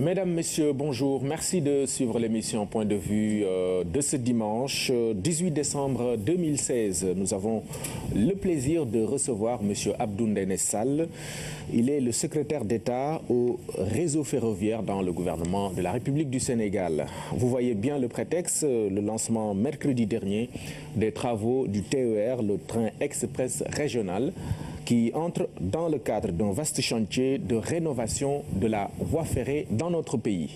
Mesdames, Messieurs, bonjour. Merci de suivre l'émission Point de vue de ce dimanche 18 décembre 2016. Nous avons le plaisir de recevoir M. Abdou Ndéné Sall. Il est le secrétaire d'État au réseau ferroviaire dans le gouvernement de la République du Sénégal. Vous voyez bien le prétexte, le lancement mercredi dernier des travaux du TER, le train express régional, qui entre dans le cadre d'un vaste chantier de rénovation de la voie ferrée dans notre pays.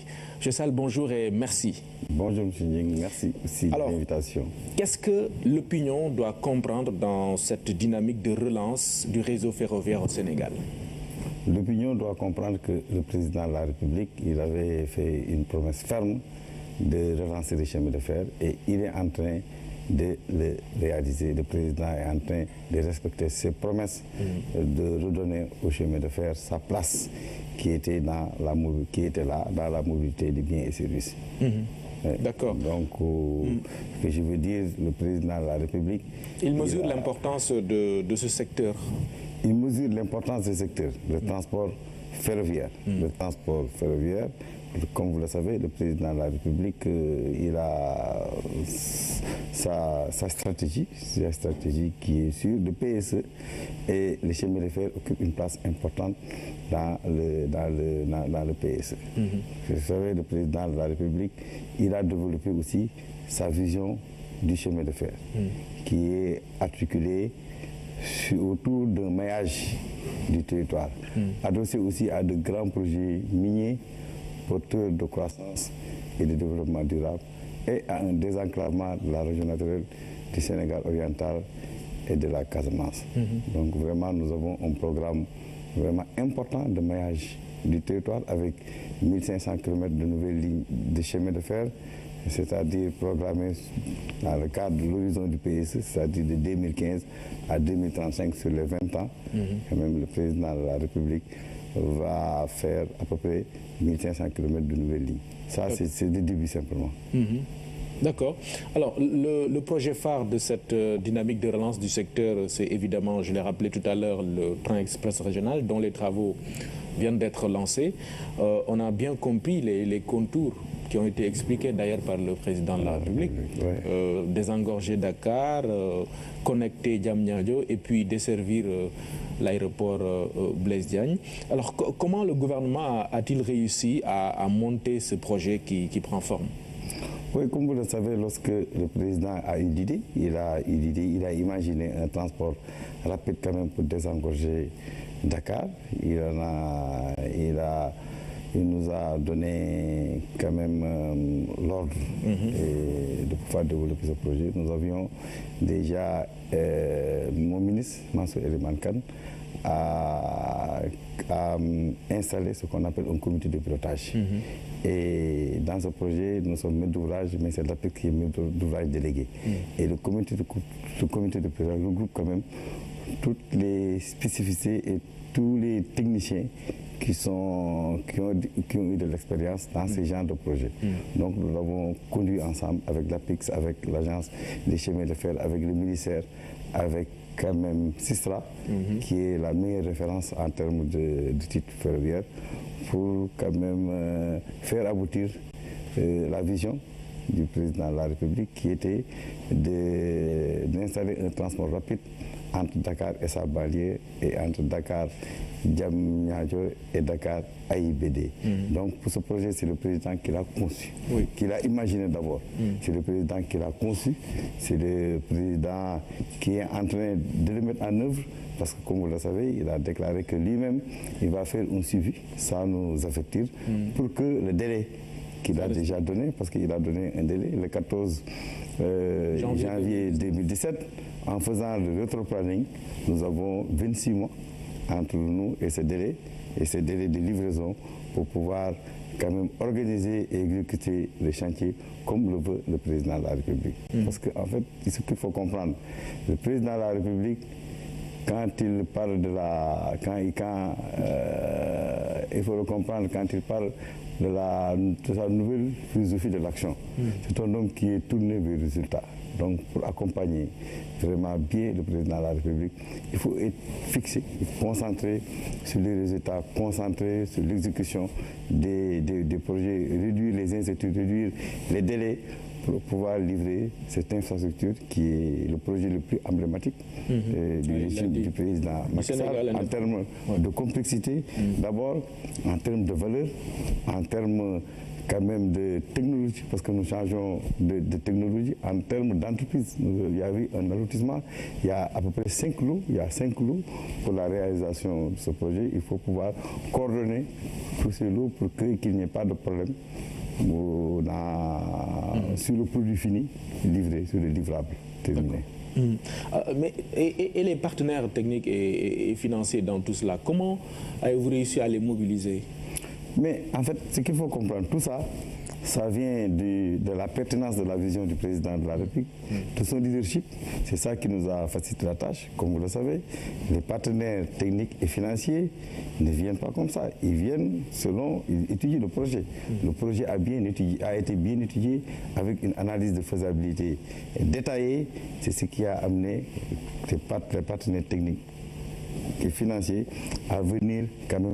M. Sall, bonjour et merci. Bonjour M. Ning, merci aussi de l'invitation. Qu'est-ce que l'opinion doit comprendre dans cette dynamique de relance du réseau ferroviaire au Sénégal? L'opinion doit comprendre que le président de la République, il avait fait une promesse ferme de relancer les chemins de fer et il est en train de le réaliser. Le président est en train de respecter ses promesses, de redonner au chemin de fer sa place qui était là dans la mobilité des biens et services. D'accord. Donc, ce que je veux dire, le président de la République... Il mesure l'importance de ce secteur. Il mesure l'importance du secteur, le transport ferroviaire. Le transport ferroviaire, comme vous le savez, le président de la République, il a sa stratégie qui est sur le PSE, et les chemins de fer occupent une place importante dans le PSE. Vous savez, le président de la République, il a développé aussi sa vision du chemin de fer, qui est articulée autour d'un maillage du territoire, adossé aussi à de grands projets miniers porteurs de croissance et de développement durable, et à un désenclavement de la région naturelle du Sénégal oriental et de la Casamance. Donc vraiment, nous avons un programme vraiment important de maillage du territoire avec 1500 km de nouvelles lignes de chemin de fer, c'est-à-dire programmé dans le cadre de l'horizon du PSE, c'est-à-dire de 2015 à 2035 sur les 20 ans. Et même le président de la République va faire à peu près 1500 km de nouvelles lignes. Ça, c'est le début simplement. D'accord. Alors, le projet phare de cette dynamique de relance du secteur, c'est évidemment, je l'ai rappelé tout à l'heure, le train express régional, dont les travaux viennent d'être lancés. On a bien compris les contours qui ont été expliqués d'ailleurs par le président de la République. Désengorger Dakar, connecter Diamniadio et puis desservir l'aéroport Blaise Diagne. Alors, comment le gouvernement a-t-il réussi à monter ce projet qui prend forme? Oui, comme vous le savez, lorsque le président a eu l'idée, il a imaginé un transport rapide quand même pour désengorger Dakar. Il nous a donné quand même l'ordre de pouvoir développer ce projet. Nous avions déjà mon ministre, Mansour Eliman Kane, a installé ce qu'on appelle un comité de pilotage. Et dans ce projet, nous sommes maîtres d'ouvrage, mais c'est l'APEX qui est maître d'ouvrage délégué. Et le comité de pilotage regroupe quand même toutes les spécificités et tous les techniciens qui ont eu de l'expérience dans ce genre de projet. Donc nous l'avons conduit ensemble avec l'APEX, avec l'agence des chemins de fer, avec le ministère, avec quand même Sistra, qui est la meilleure référence en termes de titre ferroviaire, pour quand même faire aboutir la vision du président de la République, qui était d'installer un transport rapide entre Dakar et sa banlieue, et entre Dakar, Diamniadio et Dakar AIBD. Donc pour ce projet, c'est le président qui l'a conçu, qui l'a imaginé d'abord. C'est le président qui l'a conçu, c'est le président qui est en train de le mettre en œuvre, parce que comme vous le savez, il a déclaré que lui-même, il va faire un suivi sans nous affecter, pour que le délai qu'il a déjà donné, parce qu'il a donné un délai, le 14 janvier 2017, en faisant le rétro-planning, nous avons 26 mois entre nous et ce délai de livraison pour pouvoir quand même organiser et exécuter les chantiers comme le veut le président de la République. Parce qu'en fait, ce qu'il faut comprendre, le président de la République, quand il parle de la... il faut le comprendre, quand il parle de sa nouvelle philosophie de l'action. C'est un homme qui est tourné vers le résultat. Donc, pour accompagner vraiment bien le président de la République, il faut être fixé, concentré sur les résultats, concentré sur l'exécution des projets, réduire les incertitudes, réduire les délais pour pouvoir livrer cette infrastructure qui est le projet le plus emblématique du régime du président Macky Sall en termes de complexité, d'abord en termes de valeur, en termes quand même de technologie, parce que nous changeons de technologie en termes d'entreprise. Il y a eu un allotissement, il y a à peu près 5 lots, il y a 5 lots pour la réalisation de ce projet. Il faut pouvoir coordonner tous ces lots pour qu'il n'y ait pas de problème sur le produit fini livré, sur les livrables terminés. Mais, et les partenaires techniques et financiers dans tout cela, comment avez-vous réussi à les mobiliser? Mais en fait, ce qu'il faut comprendre, tout ça, ça vient de la pertinence de la vision du président de la République, de son leadership. C'est ça qui nous a facilité la tâche, comme vous le savez. Les partenaires techniques et financiers ne viennent pas comme ça. Ils viennent selon, ils étudient le projet. Le projet a été bien étudié avec une analyse de faisabilité détaillée. C'est ce qui a amené les partenaires techniques et financiers à venir quand même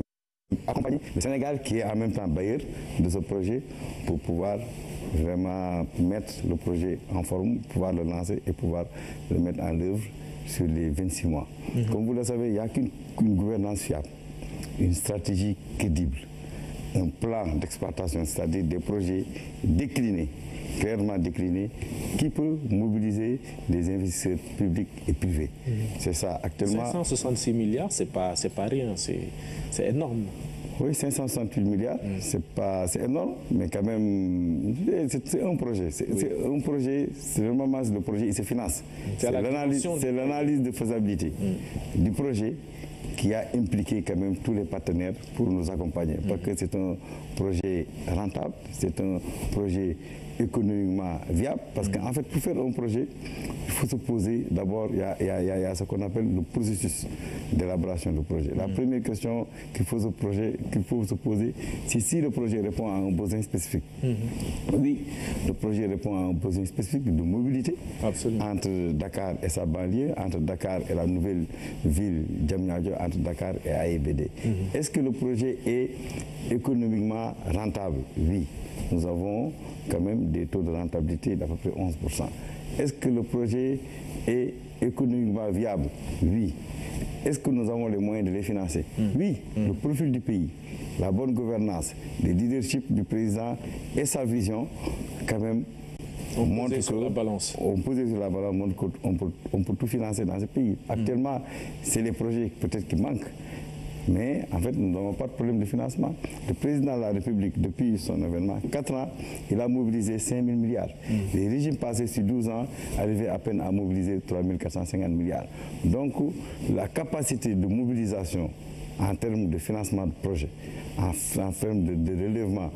accompagner le Sénégal qui est en même temps bailleur de ce projet pour pouvoir vraiment mettre le projet en forme, pouvoir le lancer et pouvoir le mettre en œuvre sur les 26 mois. Comme vous le savez, il n'y a qu'une gouvernance fiable, une stratégie crédible, un plan d'exploitation, c'est-à-dire des projets déclinés, clairement déclinés, qui peut mobiliser des investisseurs publics et privés. C'est ça actuellement. 566 milliards, c'est pas rien, c'est énorme. Oui, 568 milliards, c'est énorme, mais quand même, c'est un projet. C'est un projet, c'est le moment où le projet il se finance. C'est l'analyse de faisabilité du projet qui a impliqué quand même tous les partenaires pour nous accompagner. Parce que c'est un projet rentable, c'est un projet économiquement viable, parce qu'en fait, pour faire un projet, il faut se poser, d'abord, il y a ce qu'on appelle le processus d'élaboration du projet. La première question qu'il faut se poser, c'est si le projet répond à un besoin spécifique. Oui, le projet répond à un besoin spécifique de mobilité. Absolument. Entre Dakar et sa banlieue, entre Dakar et la nouvelle ville Diamniadio, entre Dakar et AIBD. Est-ce que le projet est économiquement rentable? Oui. Nous avons quand même des taux de rentabilité d'à peu près 11%. Est-ce que le projet est économiquement viable? Oui. Est-ce que nous avons les moyens de les financer? Oui. Le profil du pays, la bonne gouvernance, le leadership du président et sa vision, quand même, on montre sur la balance. On pose sur la balance, montre qu'on peut tout financer dans ce pays. Actuellement, c'est les projets peut-être qui manquent. Mais en fait, nous n'avons pas de problème de financement. Le président de la République, depuis son événement, 4 ans, il a mobilisé 5 000 milliards. Les régimes passés sur 12 ans arrivaient à peine à mobiliser 3 450 milliards. Donc, la capacité de mobilisation en termes de financement de projet, en termes de relèvement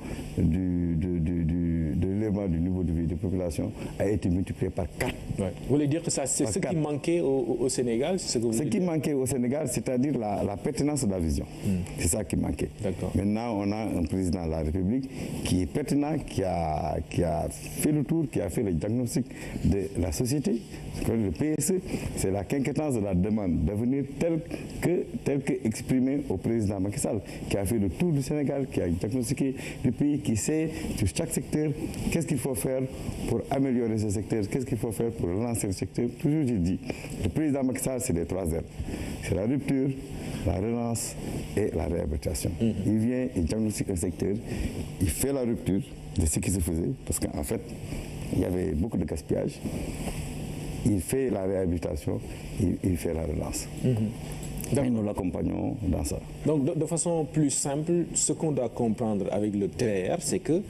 du niveau de vie des populations, a été multiplié par 4. Ouais. Vous voulez dire que c'est ce qui manquait au Sénégal? Ce qui manquait au Sénégal, c'est-à-dire la pertinence de la vision. C'est ça qui manquait. Maintenant, on a un président de la République qui est pertinent, qui a fait le tour, qui a fait le diagnostic de la société. Le PSE, c'est la quinquétance de la demande d'avenir telle que exprimée au président Macky Sall, qui a fait le tour du Sénégal, qui a diagnostiqué le pays, qui sait sur chaque secteur qu'est-ce qu'il faut faire pour améliorer ce secteur, qu'est-ce qu'il faut faire pour relancer le secteur. Toujours j'ai dit, le président Macky Sall, c'est les 3 R. C'est la rupture, la relance et la réhabilitation. Il vient, il diagnostique un secteur, il fait la rupture de ce qui se faisait, parce qu'en fait, il y avait beaucoup de gaspillage. Il fait la réhabilitation, il fait la relance. Et nous l'accompagnons dans ça. Donc, de façon plus simple, ce qu'on doit comprendre avec le TER, c'est qu'un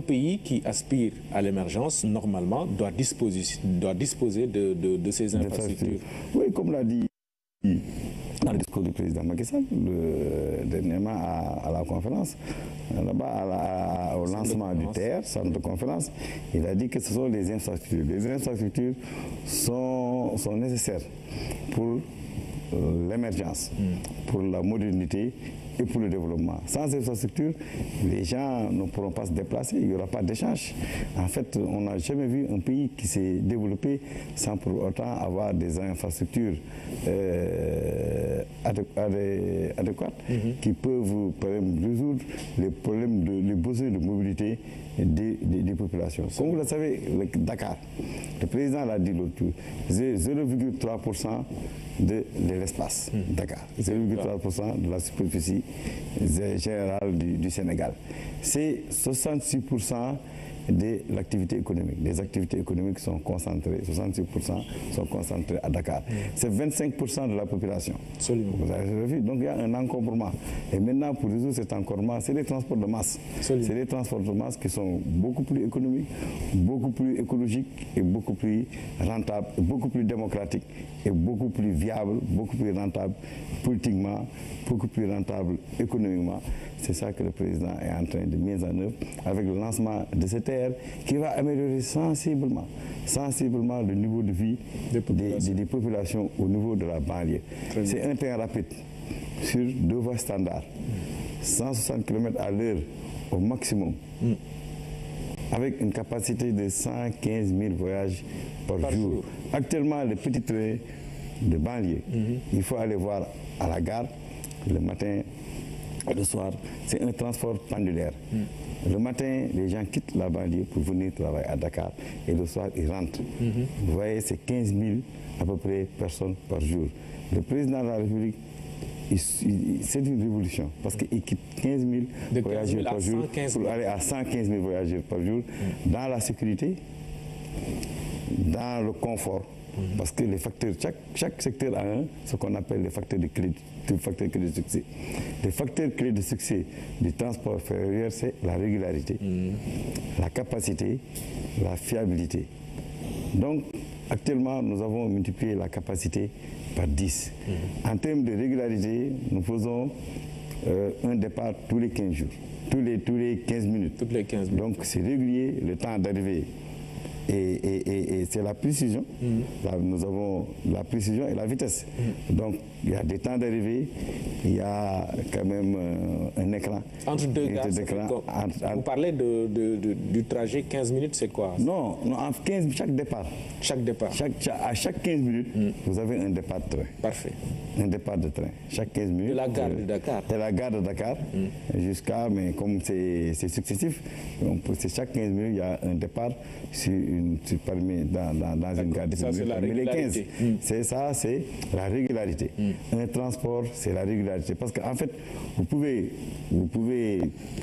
pays qui aspire à l'émergence, normalement, doit disposer de ces infrastructures. Oui, comme l'a dit dans le discours du président Macky Sall, dernièrement à la conférence, là-bas, au lancement du TER, centre de conférence, il a dit que ce sont les infrastructures. Les infrastructures sont nécessaires pour l'émergence, pour la modernité et pour le développement. Sans infrastructures, les gens ne pourront pas se déplacer, il n'y aura pas d'échange. En fait, on n'a jamais vu un pays qui s'est développé sans pour autant avoir des infrastructures adéquates qui peuvent résoudre les problèmes, les besoins de mobilité des populations. Comme vous le savez, Dakar, le président l'a dit l'autre jour, c'est 0,3% de l'espace. Dakar, 0,3% de la superficie générale du Sénégal. C'est 66% de l'activité économique. Les activités économiques sont concentrées, 66% sont concentrées à Dakar. C'est 25% de la population. Absolument. Vous avez vu, donc il y a un encombrement. Et maintenant, pour résoudre cet encombrement, c'est les transports de masse. C'est les transports de masse qui sont beaucoup plus économiques, beaucoup plus écologiques et beaucoup plus rentables, beaucoup plus démocratiques et beaucoup plus viables, beaucoup plus rentables politiquement, beaucoup plus rentables économiquement. C'est ça que le président est en train de mettre en œuvre avec le lancement de cette ère qui va améliorer sensiblement le niveau de vie des populations au niveau de la banlieue. C'est un train rapide sur 2 voies standards, 160 km à l'heure au maximum, avec une capacité de 115 000 voyages par jour. Actuellement, les petits trains de banlieue, il faut aller voir à la gare le matin, le soir, c'est un transport pendulaire. Le matin, les gens quittent la banlieue pour venir travailler à Dakar et le soir, ils rentrent. Vous voyez, c'est 15 000 à peu près personnes par jour. Le président de la République, c'est une révolution parce qu'il quitte 15 000 voyageurs par jour pour aller à 115 000 voyageurs par jour dans la sécurité, dans le confort. Parce que les facteurs, chaque secteur a ce qu'on appelle les facteurs de crédit, de succès. Les facteurs clés de succès du transport ferroviaire, c'est la régularité, la capacité, la fiabilité. Donc, actuellement, nous avons multiplié la capacité par 10. En termes de régularité, nous faisons un départ tous les 15 jours, tous les 15 minutes. Toutes les 15 minutes. Donc, c'est régulier, le temps d'arriver. Et c'est la précision. Là, nous avons la précision et la vitesse. Donc, il y a des temps d'arrivée, il y a quand même un écran. Entre deux gares, vous parlez du trajet 15 minutes, c'est quoi? Non, en 15, chaque départ. Chaque départ. À chaque 15 minutes, vous avez un départ de train. Parfait. Un départ de train. Chaque 15 minutes. De la gare de Dakar. De la gare de Dakar jusqu'à, mais comme c'est successif, c'est chaque 15 minutes, il y a un départ dans une gare de ça, c'est la régularité. C'est ça, c'est la régularité. Un transport, c'est la régularité. Parce qu'en fait, vous pouvez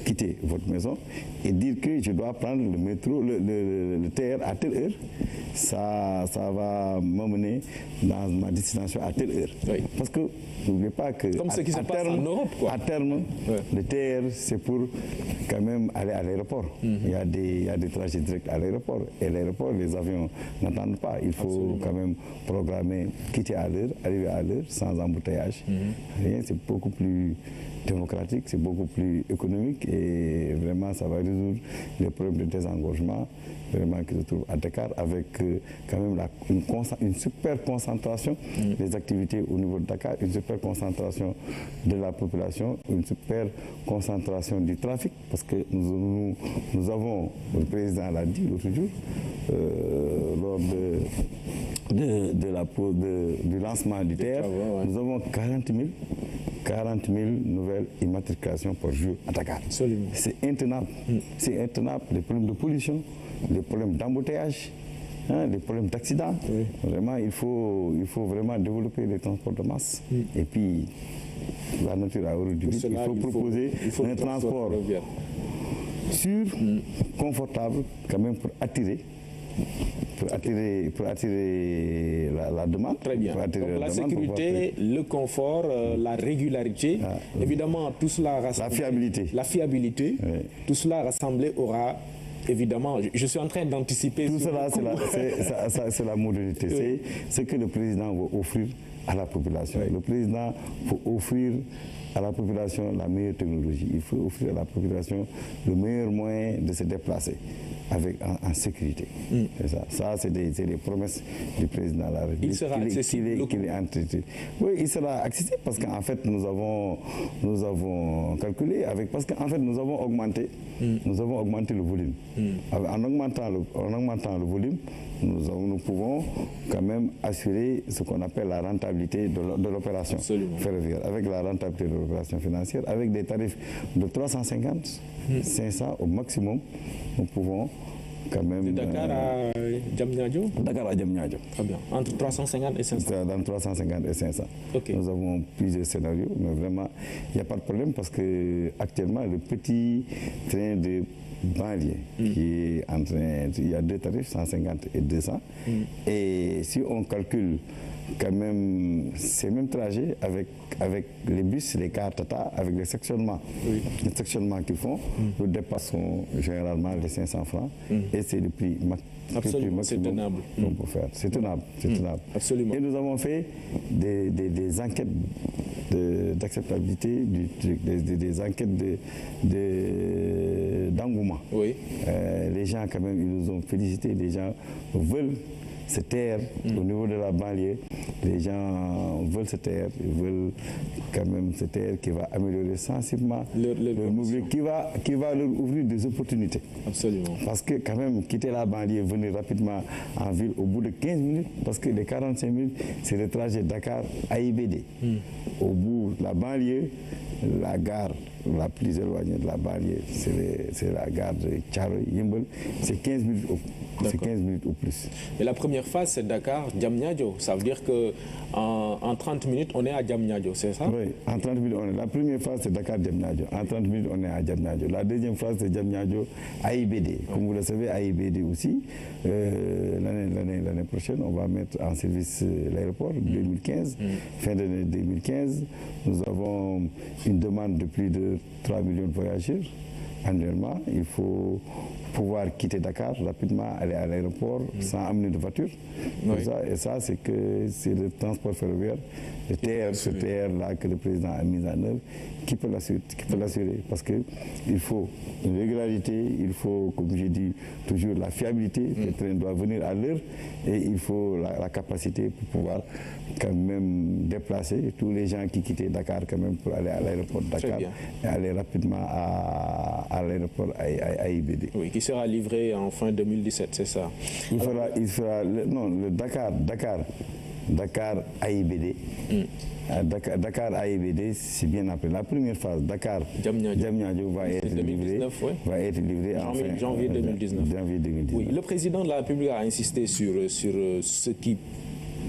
quitter votre maison et dire que je dois prendre le métro, le TR à telle heure. Ça va m'emmener dans ma destination à telle heure. Oui. Parce que n'oubliez pas que comme ce qui se passe en Europe, quoi. À terme, le TR, c'est pour quand même aller à l'aéroport. Il y a des trajets directs à l'aéroport. Et l'aéroport, les avions n'attendent pas. Il faut quand même programmer, quitter à l'heure, arriver à l'heure, sans embouteillage. Rien, c'est beaucoup plus démocratique, c'est beaucoup plus économique et vraiment ça va résoudre les problèmes de désengorgement vraiment qui se trouvent à Dakar avec quand même une super concentration des activités au niveau de Dakar, une super concentration de la population, une super concentration du trafic parce que nous avons, le président l'a dit l'autre jour, lors du lancement du TR, nous avons 40 000 nouvelles immatriculations par jour à Dakar. C'est intenable. C'est intenable. Les problèmes de pollution, les problèmes d'embouteillage, les problèmes d'accident. Vraiment, il faut vraiment développer les transports de masse. Et puis, la nature a horreur du vide. Il faut proposer un transport sûr, confortable, quand même pour attirer la demande. Très bien. Donc la sécurité, le confort, la régularité, évidemment tout cela rassemblé. La fiabilité. Oui. Tout cela rassemblé aura évidemment, je suis en train d'anticiper. Tout cela, c'est la modernité. C'est ce que le président va offrir à la population. Oui. Le président faut offrir à la population la meilleure technologie. Il faut offrir à la population le meilleur moyen de se déplacer en sécurité. C'est ça. Ça, c'est des promesses du président de la République. Il sera accessible. Qu'il est entretenu. Oui, il sera accessible parce qu'en fait, nous avons calculé parce qu'en fait, nous avons augmenté le volume. En augmentant le volume, nous pouvons quand même assurer ce qu'on appelle la rentabilité de l'opération ferroviaire, avec la rentabilité de l'opération financière, avec des tarifs de 350, 500 au maximum, nous pouvons quand même... De Dakar à Diamniadio? Dakar à Diamniadio. Très bien. Entre 350 et 500? Dans 350 et 500. Okay. Nous avons plusieurs scénarios, mais vraiment, il n'y a pas de problème parce qu'actuellement, le petit train de banlieue qui est en train... Il y a deux tarifs, 150 et 200. Et si on calcule quand même ces mêmes trajets avec les bus, les cars Tata, avec les sectionnements qu'ils font, nous dépassons généralement les 500 francs et c'est le prix absolument, c'est tenable. qu'on peut faire. C'est tenable, c'est tenable. Absolument. Et nous avons fait des enquêtes d'acceptabilité du truc, des enquêtes d'engouement. Oui. Les gens quand même, ils nous ont félicité, les gens veulent se taire au niveau de la banlieue. Les gens veulent se taire, ils veulent quand même se taire, qui va améliorer sensiblement leur mobilité, qui va leur ouvrir des opportunités. Absolument. Parce que quand même, quitter la banlieue, venir rapidement en ville au bout de 15 minutes, parce que les 45 minutes, c'est le trajet Dakar à IBD. Au bout de la banlieue, la gare la plus éloignée de la banlieue, c'est la gare de Thiaroye Yeumbeul, c'est 15 minutes au plus. Et la première phase, c'est Dakar-Diamniadio. Ça veut dire qu'en 30 minutes, on est à Diamniadio, c'est ça? Oui, en 30 minutes, la première phase, c'est Dakar-Diamniadio. En 30 minutes, on est à Diamniadio. La deuxième phase, c'est Diamniadio à IBD. Comme vous le savez, à IBD aussi, l'année prochaine, on va mettre en service l'aéroport 2015. Fin d'année 2015, nous avons une demande de plus de 3 millions de voyageurs annuellement. Il faut pouvoir quitter Dakar rapidement, aller à l'aéroport sans amener de voiture. Oui. Et ça, c'est le transport ferroviaire, le TR-là que le président a mis en œuvre, qui peut l'assurer. Parce qu'il faut une régularité, il faut, comme j'ai dit, toujours la fiabilité, le train doit venir à l'heure, et il faut la capacité pour pouvoir quand même déplacer tous les gens qui quittaient Dakar quand même pour aller à l'aéroport de Dakar et aller rapidement à l'aéroport à IBD. Oui, qui sera livré en fin 2017, c'est ça? Le Dakar à IBD. Dakar à IBD, c'est bien après. La première phase, Dakar-Diamniadio va être livré en janvier 2019. Oui, le président de la République a insisté sur ce qui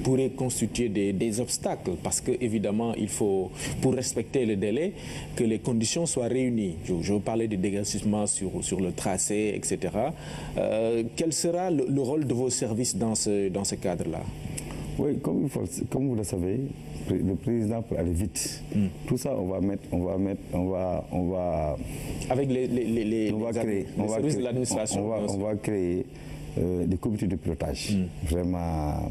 pourrait constituer des obstacles parce qu'évidemment, il faut, pour respecter le délai, que les conditions soient réunies. Je vous parlais de dégracissement sur le tracé, etc. Quel sera le rôle de vos services dans ce cadre-là? Oui, comme vous le savez, le président peut aller vite. Tout ça, on va avec les services de l'administration. On va créer des comités de pilotage. Vraiment,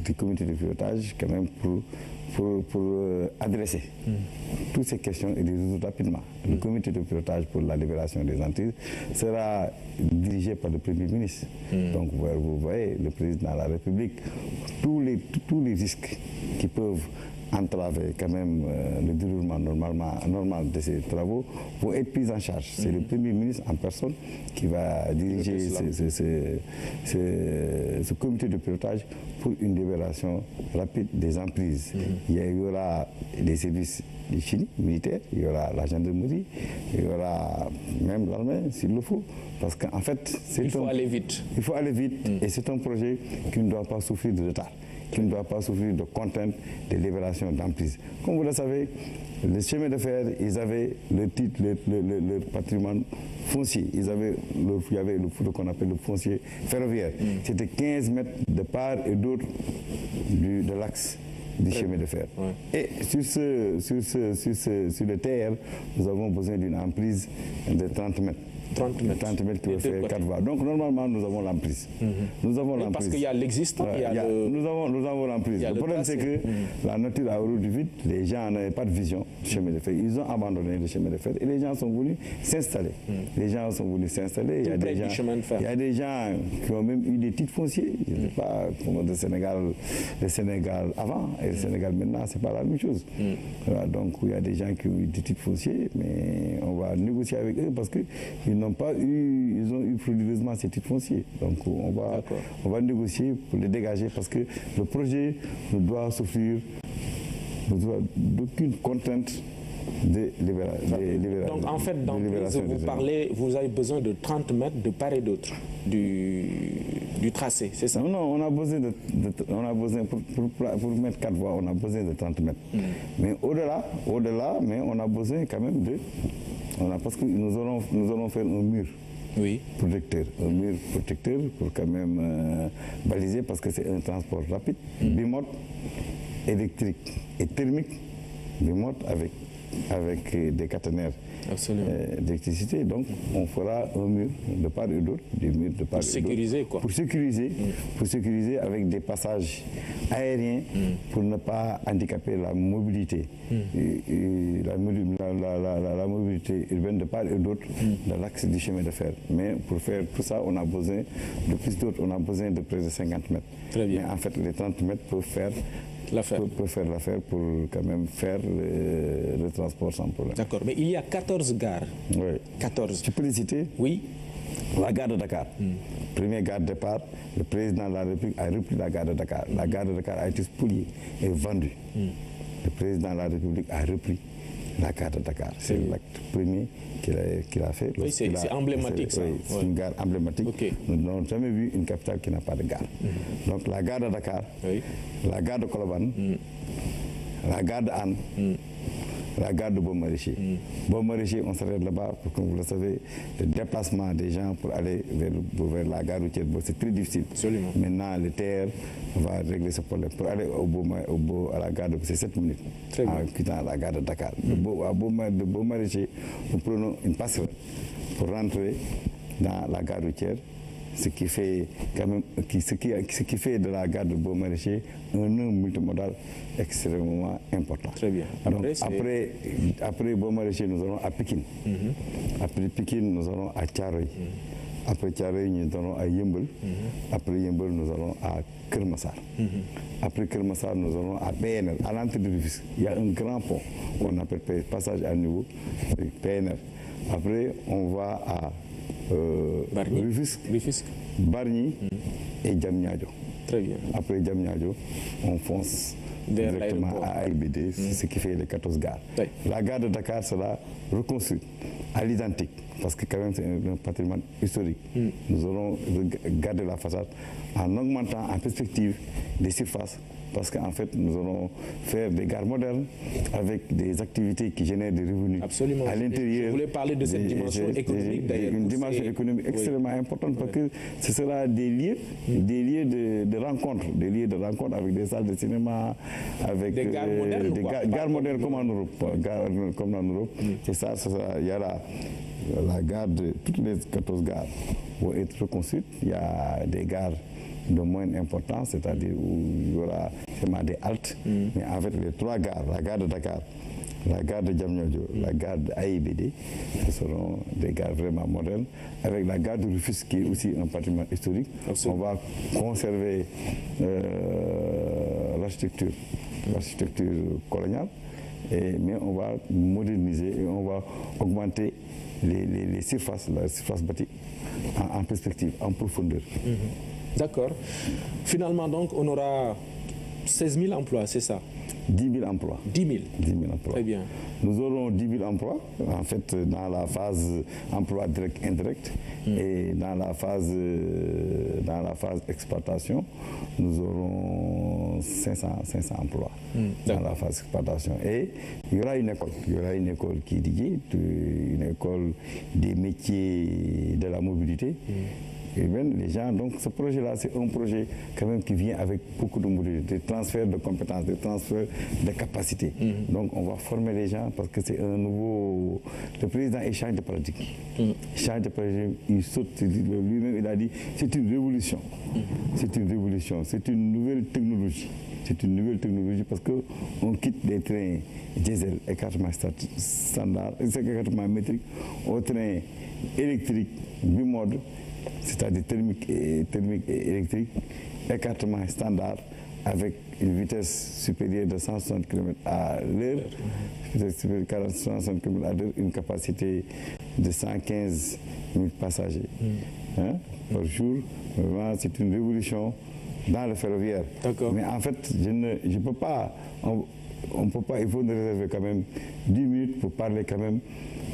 des comités de pilotage quand même pour adresser toutes ces questions et les résoudre rapidement. Le comité de pilotage pour la libération des Antilles sera dirigé par le Premier ministre. Donc vous voyez, le président de la République, tous les risques qui peuvent entraver quand même le déroulement normal de ces travaux vont être pris en charge. C'est le Premier ministre en personne qui va diriger ce comité de pilotage pour une libération rapide des emprises. Il y aura des services de Chine militaires, il y aura la gendarmerie, il y aura même l'armée s'il le faut. Parce qu'en fait, il faut aller vite. Il faut aller vite et c'est un projet qui ne doit pas souffrir de retard, qui ne doit pas souffrir de contraintes de libération d'emprise. Comme vous le savez, les chemins de fer, ils avaient le titre, le patrimoine foncier. Il y avait ce qu'on appelle le foncier ferroviaire. C'était 15 mètres de part et d'autre de l'axe du chemin de fer. Et sur le TR, nous avons besoin d'une emprise de 30 mètres. 30 mètres. 30 mètres qui veut faire 4 voies. Donc normalement, nous avons l'emprise. Nous avons l'emprise. Parce qu'il y a l'existant, nous avons l'emprise. Le problème, c'est que la nature a horreur du vide. Les gens n'avaient pas de vision du chemin de fer. Ils ont abandonné le chemin de fer et les gens sont venus s'installer. Les gens sont venus s'installer. Il y a des gens qui ont même eu des titres fonciers. Je ne sais pas, comme le Sénégal avant et le Sénégal maintenant, c'est pas la même chose. Voilà, donc il y a des gens qui ont eu des titres fonciers, mais on va négocier avec eux parce qu'ils n'ont pas eu, ils ont eu frauduleusement ces titres fonciers. Donc on va négocier pour les dégager parce que le projet ne doit souffrir d'aucune contrainte de libération. Donc en fait, dans vous avez besoin de 30 mètres de part et d'autre du tracé, c'est ça? Non, on a besoin pour mettre 4 voies, on a besoin de 30 mètres. Mais au-delà, mais on a besoin quand même parce que nous allons faire un mur. Oui. Protecteur, un mur protecteur pour quand même baliser parce que c'est un transport rapide, bimode, électrique et thermique, bimode avec des caténaires d'électricité. Donc, on fera un mur de part et d'autre, des murs de part et d'autre. Sécuriser, quoi. Pour sécuriser avec des passages aériens pour ne pas handicaper la mobilité, la mobilité urbaine de part et d'autre dans l'axe du chemin de fer. Mais pour faire tout ça, on a besoin de plus d'autres, on a besoin de près de 50 mètres. Très bien. Mais en fait, les 30 mètres peuvent faire l'affaire pour quand même faire le transport sans problème. D'accord, mais il y a 14 gares. Oui. 14. Tu peux les citer? Oui. La gare de Dakar. Première gare de départ, le président de la République a repris la gare de Dakar. La gare de Dakar a été spoliée et vendue. Le président de la République a repris la gare de Dakar. C'est l'acte premier qu'il a fait. Oui, c'est emblématique ça. Oui, c'est une gare emblématique. Okay. Nous n'avons jamais vu une capitale qui n'a pas de gare. Donc la gare de Dakar, la gare de Colobane, la gare de Anne, la gare de Beaumarichis. Beaumarichis, on s'arrête là-bas, pour que vous le savez, le déplacement des gens pour aller vers la gare routière, c'est très difficile. Absolument. Maintenant, le TR va régler ce problème. Pour aller à la gare, c'est 7 minutes. Très bien. En quittant la gare de Dakar. De Beaumarichis, nous prenons une passerelle pour rentrer dans la gare routière. Ce qui fait quand même, ce qui fait de la gare de Beaumarichis un nœud multimodal extrêmement important. Très bien. Après Beaumarichis, nous allons à Pékin. Après Pékin, nous allons à Thiaroye. Après Thiaroye, nous allons à Yeumbeul. Après Yeumbeul, nous allons à Keur Massar. Après Keur Massar, nous allons à PNR, à l'entrée de Rufisque. Il y a un grand pont qu'on appelle passage à niveau, PNR. Après, on va à Rufisque, Bargny et Diamniadio. Très bien. Après Diamniadio, on fonce directement à AIBD, ce qui fait les 14 gares. Oui. La gare de Dakar sera reconstruite à l'identique, parce que quand même c'est un patrimoine historique. Nous allons garder la façade en augmentant en perspective les surfaces, parce qu'en fait, nous allons faire des gares modernes avec des activités qui génèrent des revenus. Absolument. À l'intérieur. Je voulais parler de cette dimension économique d'ailleurs. Une dimension économique extrêmement importante parce que ce sera des lieux de rencontres, avec des salles de cinéma, avec des gares modernes, gares modernes comme en Europe. Et ça, il y aura la gare de toutes les 14 gares vont être reconstruites. Il y a des gares de moindre importance, c'est-à-dire où il y aura seulement des haltes. Mais en fait, les 3 gares, la gare de Dakar, la gare de Diamniadio, la gare de AIBD, ce seront des gares vraiment modernes. Avec la gare de Rufisque, qui est aussi un patrimoine historique, on va conserver l'architecture coloniale, mais on va moderniser et on va augmenter les surfaces, la surface bâtie en perspective, en profondeur. D'accord. Finalement, donc, on aura 16 000 emplois, c'est ça? 10 000 emplois. 10 000. 10 000 emplois. Très bien. Nous aurons 10 000 emplois, en fait, dans la phase emploi direct-indirect. Et dans la phase exploitation, nous aurons 500 emplois dans la phase exploitation. Et il y aura une école. Il y aura une école qui est dédiée, une école des métiers de la mobilité. urbaine, les gens, donc ce projet-là, c'est un projet quand même qui vient avec beaucoup de modalités, de transfert de compétences, de transfert de capacités. Donc on va former les gens parce que c'est un nouveau... Le président il change de paradigme. Il change de paradigme, il saute, lui-même il a dit, c'est une révolution. C'est une révolution, c'est une nouvelle technologie. C'est une nouvelle technologie parce qu'on quitte des trains diesel, écartement standard, écartement métrique, au train électrique, bimode, c'est-à-dire thermique et électrique, écartement standard avec une vitesse supérieure de 160 km à l'heure, vitesse supérieure de 160 km à l'heure, une capacité de 115 000 passagers par jour. Vraiment, c'est une révolution dans le ferroviaire. Mais en fait, je peux pas, on peut pas, il faut nous réserver quand même 10 minutes pour parler quand même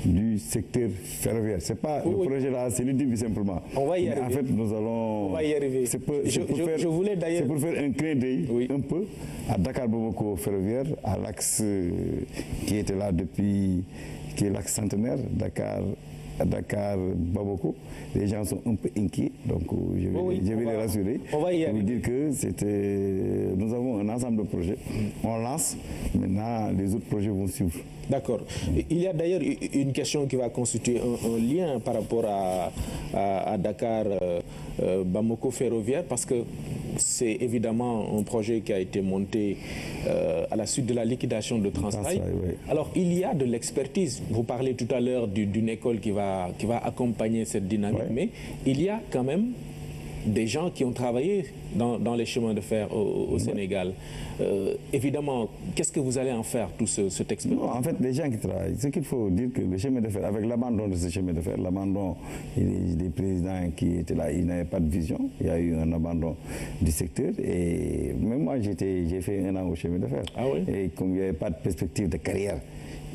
du secteur ferroviaire. C'est pas le projet là, c'est le début simplement. On va y arriver. En fait, nous allons. On va y arriver. Je voulais d'ailleurs. C'est pour faire un clin d'œil un peu à Dakar Bamako ferroviaire, à l'axe qui était là depuis, qui est l'axe centenaire, Dakar Bamako. Les gens sont un peu inquiets, donc je vais les rassurer. On va y arriver. Vous dire que nous avons un ensemble de projets. On lance, maintenant les autres projets vont suivre. D'accord. Il y a d'ailleurs une question qui va constituer un lien par rapport à Dakar Bamako ferroviaire, parce que c'est évidemment un projet qui a été monté à la suite de la liquidation de Transrail. Alors il y a de l'expertise. Vous parlez tout à l'heure d'une école qui va accompagner cette dynamique, mais il y a quand même des gens qui ont travaillé dans les chemins de fer au Sénégal. Évidemment, qu'est-ce que vous allez en faire, tout cet expérience? En fait, les gens qui travaillent, ce qu'il faut dire que le chemin de fer, avec l'abandon de ce chemin de fer, l'abandon des présidents qui étaient là, ils n'avaient pas de vision, il y a eu un abandon du secteur, et même moi j'ai fait 1 an au chemin de fer. Et comme il n'y avait pas de perspective de carrière,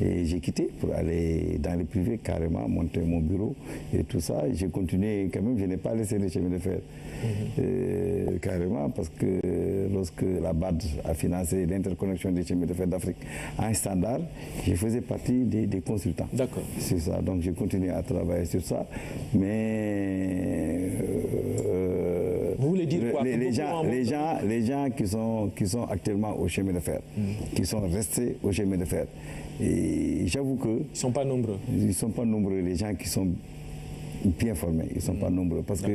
et j'ai quitté pour aller dans le privé carrément, monter mon bureau et tout ça. J'ai continué quand même, je n'ai pas laissé le chemin de fer carrément, parce que lorsque la BAD a financé l'interconnexion des chemins de fer d'Afrique en standard, je faisais partie des consultants. D'accord. C'est ça, donc j'ai continué à travailler sur ça. Mais vous voulez dire quoi? Les gens qui sont actuellement au chemin de fer, qui sont restés au chemin de fer, et j'avoue que... Ils ne sont pas nombreux. Ils ne sont pas nombreux, les gens qui sont bien formés, ils ne sont pas nombreux, parce que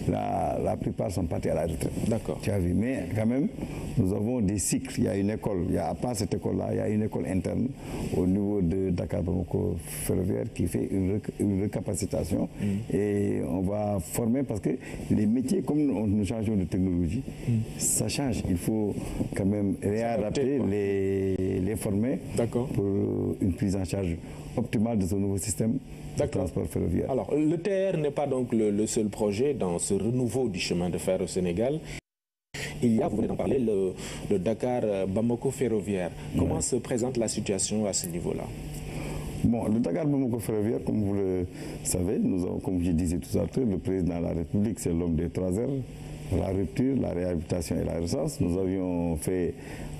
la plupart sont partis à la retraite. D'accord. Tu as vu, mais quand même, nous avons des cycles. Il y a une école, à part cette école-là, il y a une école interne au niveau de Dakar Bamako ferroviaire qui fait une recapacitation. Et on va former, parce que les métiers, comme nous changeons de technologie, ça change. Il faut quand même réadapter, les former pour une prise en charge optimale de ce nouveau système de transport ferroviaire. Alors, le TER n'est pas donc le seul projet dans ce renouveau du chemin de fer au Sénégal. Il y a, vous venez d'en parler, le Dakar Bamako ferroviaire. Comment se présente la situation à ce niveau-là? Bon, le Dakar Bamako ferroviaire, comme vous le savez, nous avons, comme je disais tout à l'heure, le président de la République, c'est l'homme des 3 R. La rupture, la réhabilitation et la recherche. Nous avions fait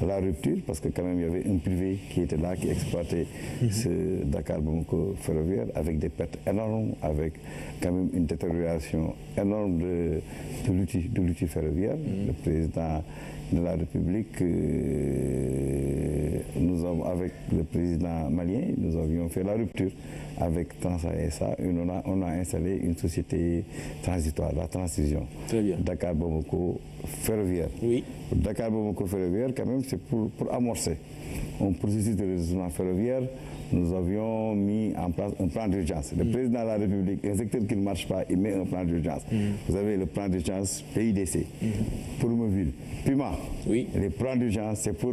la rupture parce que quand même il y avait un privé qui était là, qui exploitait ce Dakar Bamako ferroviaire avec des pertes énormes, avec quand même une détérioration énorme de l'outil ferroviaire. Le président de la République, nous avons, avec le président malien, nous avions fait la rupture avec Transrail SA, on a installé une société transitoire, la transition. Très bien. Dakar Bamako ferroviaire. Oui. Dakar Bamako ferroviaire, quand même, c'est pour amorcer un processus de redressement ferroviaire. Nous avions mis en place un plan d'urgence. Le président de la République, un secteur qui ne marche pas, il met un plan d'urgence. Vous avez le plan d'urgence PIDC, Promoville, Puma. Oui. Les plans d'urgence, c'est pour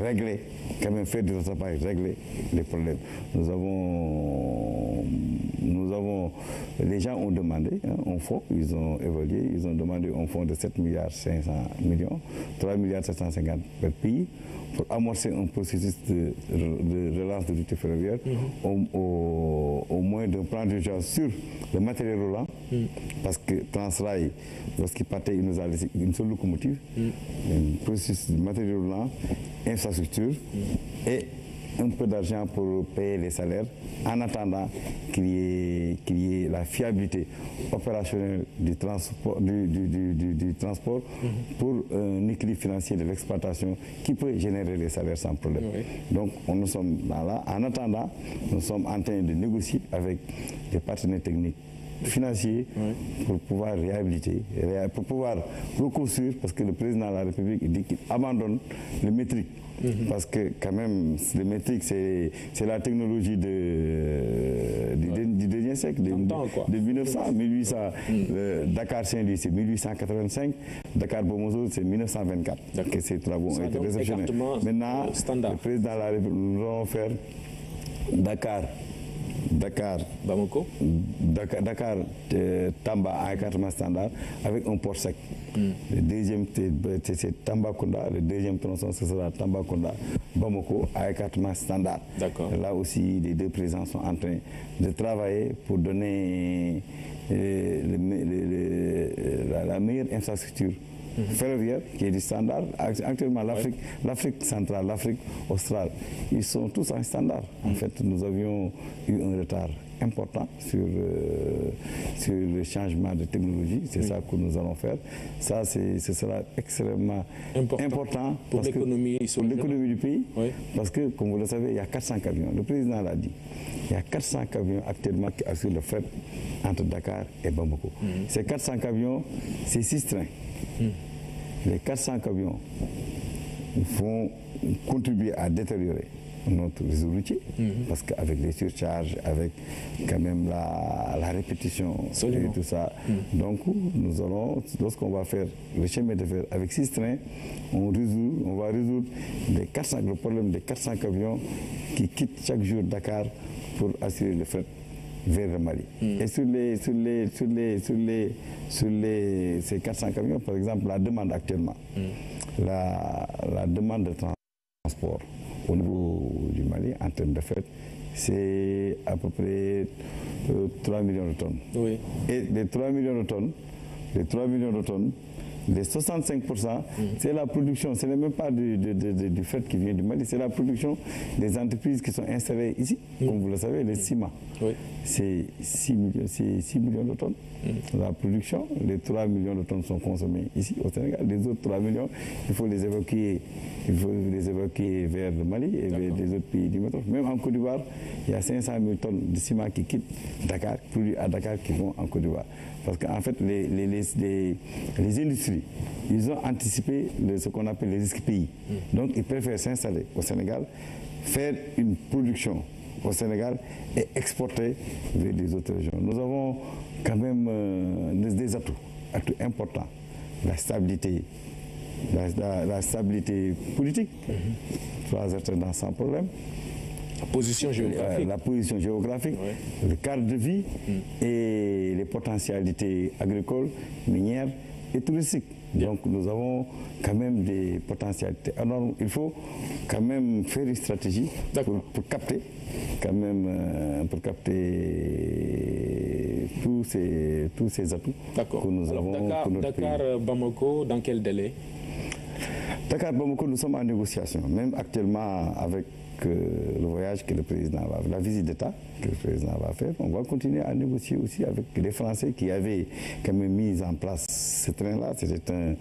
régler, quand même faire du travail, régler les problèmes. Les gens ont demandé un fonds, ils ont évalué, ils ont demandé un fonds de 7,5 milliards 3,750 milliards par pays, pour amorcer un processus de relance de l'unité ferroviaire, au moins d'un plan d'urgence sur le matériel roulant, parce que Transrail, lorsqu'il partait, il nous a laissé une seule locomotive, un processus de matériel roulant, infrastructure et un peu d'argent pour payer les salaires, en attendant qu'il y ait la fiabilité opérationnelle du transport, pour un équilibre financier de l'exploitation qui peut générer les salaires sans problème. Oui. Donc nous sommes là. En attendant, nous sommes en train de négocier avec des partenaires techniques financiers pour pouvoir réhabiliter, pour pouvoir reconstruire, parce que le président de la République dit qu'il abandonne le métrique. Parce que quand même, le métrique, c'est la technologie du dernier siècle, de 1900, 1800. Dakar-Saint-Louis, c'est 1885. Dakar-Bomozo, c'est 1924. Que ces travaux ont été réceptionnés. Maintenant, le président de la République, nous allons faire Dakar, Bamako, Dakar, Tamba à écartement standard avec un port sec. Le deuxième, c'est Tambacounda. Le deuxième tronçon, ce sera Tambacounda, Bamako à écartement standard. Là aussi, les deux présidents sont en train de travailler pour donner la meilleure infrastructure ferroviaire qui est du standard. Actuellement, l'Afrique centrale, l'Afrique australe, ils sont tous en standard. En fait, nous avions eu un retard important sur le changement de technologie. C'est ça que nous allons faire. Ça, ce sera extrêmement important pour l'économie du pays. Parce que, comme vous le savez, il y a 400 camions. Le président l'a dit. Il y a 400 camions actuellement qui assurent le fret entre Dakar et Bamako. Ces 400 camions, c'est 6 trains. Les 400 camions vont contribuer à détériorer notre réseau routier, parce qu'avec les surcharges, avec quand même la répétition et tout ça, donc nous allons, lorsqu'on va faire le chemin de fer avec 6 trains, on va résoudre le problème des 400 camions qui quittent chaque jour Dakar pour assurer le fret vers le Mali. Et sur ces 400 camions, par exemple, la demande actuellement, la demande de transport au niveau du Mali, en termes de fret, c'est à peu près 3 millions de tonnes. Et les 3 millions de tonnes, les 65%, c'est la production, ce n'est même pas du fret qui vient du Mali, c'est la production des entreprises qui sont installées ici, comme vous le savez, les CIMA. C'est 6 millions de tonnes. La production, les 3 millions de tonnes sont consommées ici au Sénégal. Les autres 3 millions, il faut les évacuer vers le Mali et vers les autres pays du métropole. Même en Côte d'Ivoire, il y a 500 000 tonnes de ciment qui quittent Dakar, produits à Dakar, qui vont en Côte d'Ivoire. Parce qu'en fait, les industries, ils ont anticipé ce qu'on appelle les risques pays. Donc, ils préfèrent s'installer au Sénégal, faire une production au Sénégal et exporter vers les autres régions. Nous avons quand même des atouts importants. La stabilité politique, 3 alternants sans problème. La position géographique. Le cadre de vie et les potentialités agricoles, minières et touristiques. Donc nous avons quand même des potentialités. Alors il faut quand même faire une stratégie pour capter tous ces atouts que nous avons pour notre pays. Dakar, Bamako, dans quel délai? Dakar, Bamako, nous sommes en négociation, même actuellement avec le voyage que le président va faire, la visite d'État que le président va faire. On va continuer à négocier aussi avec les Français qui avaient quand même mis en place ce train-là. C'était un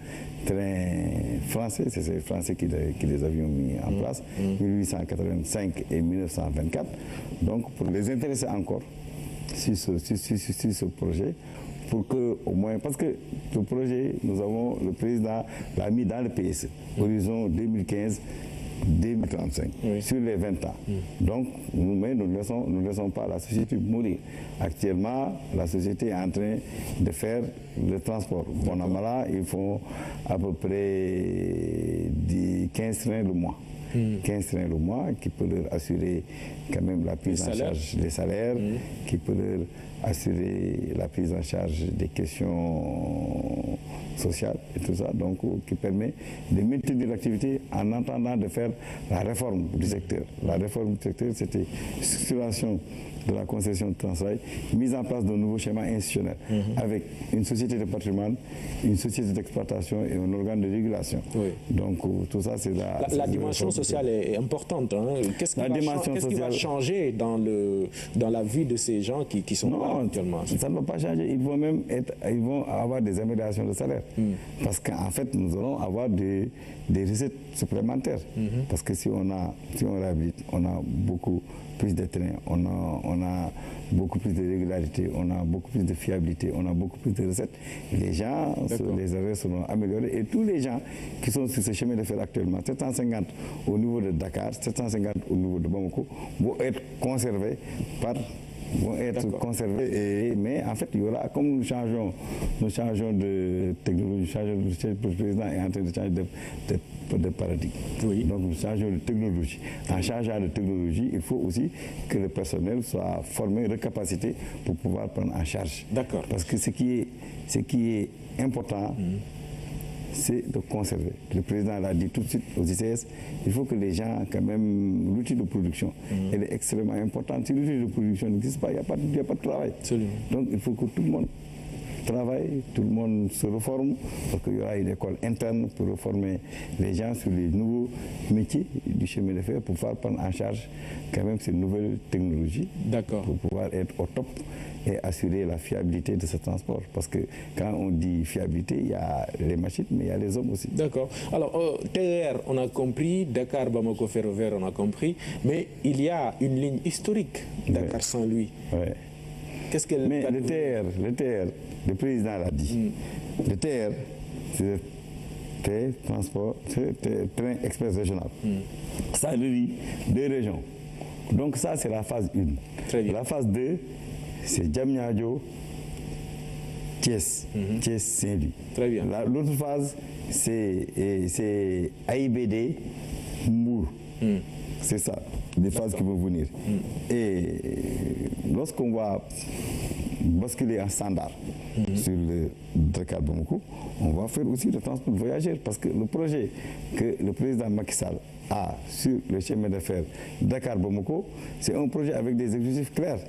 train français, c'est les Français qui les avions mis en place, 1885 et 1924. Donc pour les intéresser encore sur ce projet, pour que au moins, parce que ce projet, le président l'a mis dans le PSE, horizon 2015-2035, sur les 20 ans. Donc, nous ne laissons pas la société mourir. Actuellement, la société est en train de faire le transport. Bon, à Mala, ils font à peu près 15 trains le mois. 15 trains le mois qui peut leur assurer quand même la prise en charge des salaires, qui peut leur assurer la prise en charge des questions sociales et tout ça, donc qui permet de maintenir l'activité en attendant de faire la réforme du secteur. La réforme du secteur, c'était structuration de la concession de travail, mise en place d'un nouveau schéma institutionnel avec une société de patrimoine, une société d'exploitation et un organe de régulation. Oui. Donc tout ça, c'est la dimension sociale est importante. Hein. Qu'est-ce qui va changer dans la vie de ces gens qui sont là actuellement? Ça ne va pas changer. Ils vont avoir des améliorations de salaire. Parce qu'en fait, nous allons avoir des recettes supplémentaires. Parce que si on réhabilite, on a beaucoup plus de trains, on a beaucoup plus de régularité, on a beaucoup plus de fiabilité, on a beaucoup plus de recettes. Les gens, les arrêts seront améliorés et tous les gens qui sont sur ce chemin de fer actuellement, 750 au niveau de Dakar, 750 au niveau de Bamako, vont être conservés mais en fait il y aura, comme nous changeons de technologie, le président est en train de changer de paradigme. Oui. Donc nous changeons de technologie. En changeant de technologie, il faut aussi que le personnel soit formé, recapacité pour pouvoir prendre en charge. D'accord. Parce que ce qui est important, c'est de conserver. Le président l'a dit tout de suite aux ICS, il faut que les gens, quand même, l'outil de production, elle est extrêmement importante. Si l'outil de production n'existe pas, il n'y a pas de travail. Absolument. Donc il faut que tout le monde travaille, tout le monde se reforme, parce qu'il y aura une école interne pour reformer les gens sur les nouveaux métiers du chemin de fer, pour pouvoir prendre en charge quand même ces nouvelles technologies, pour pouvoir être au top et assurer la fiabilité de ce transport. Parce que quand on dit fiabilité, il y a les machines, mais il y a les hommes aussi. D'accord. Alors, TER, on a compris, Dakar-Bamako ferroviaire, on a compris, mais il y a une ligne historique, Dakar-Saint-Louis. Oui. Qu'est-ce qu'elle... Mais le TER, le président l'a dit, le TER, c'est transport, c'est train express régional. Ça relie 2 régions. Donc ça, c'est la phase 1. Très bien. La phase 2, c'est Diamniadio, Thiès, Thiès-Saint-Louis. Très bien. L'autre phase, c'est AIBD, Mbour. C'est ça, des phases qui vont venir. Et lorsqu'on va basculer en standard sur le Dakar-Bamako, on va faire aussi le transport de voyageurs, parce que le projet que le président Macky Sall a sur le chemin de fer Dakar-Bamako, c'est un projet avec des objectifs clairs.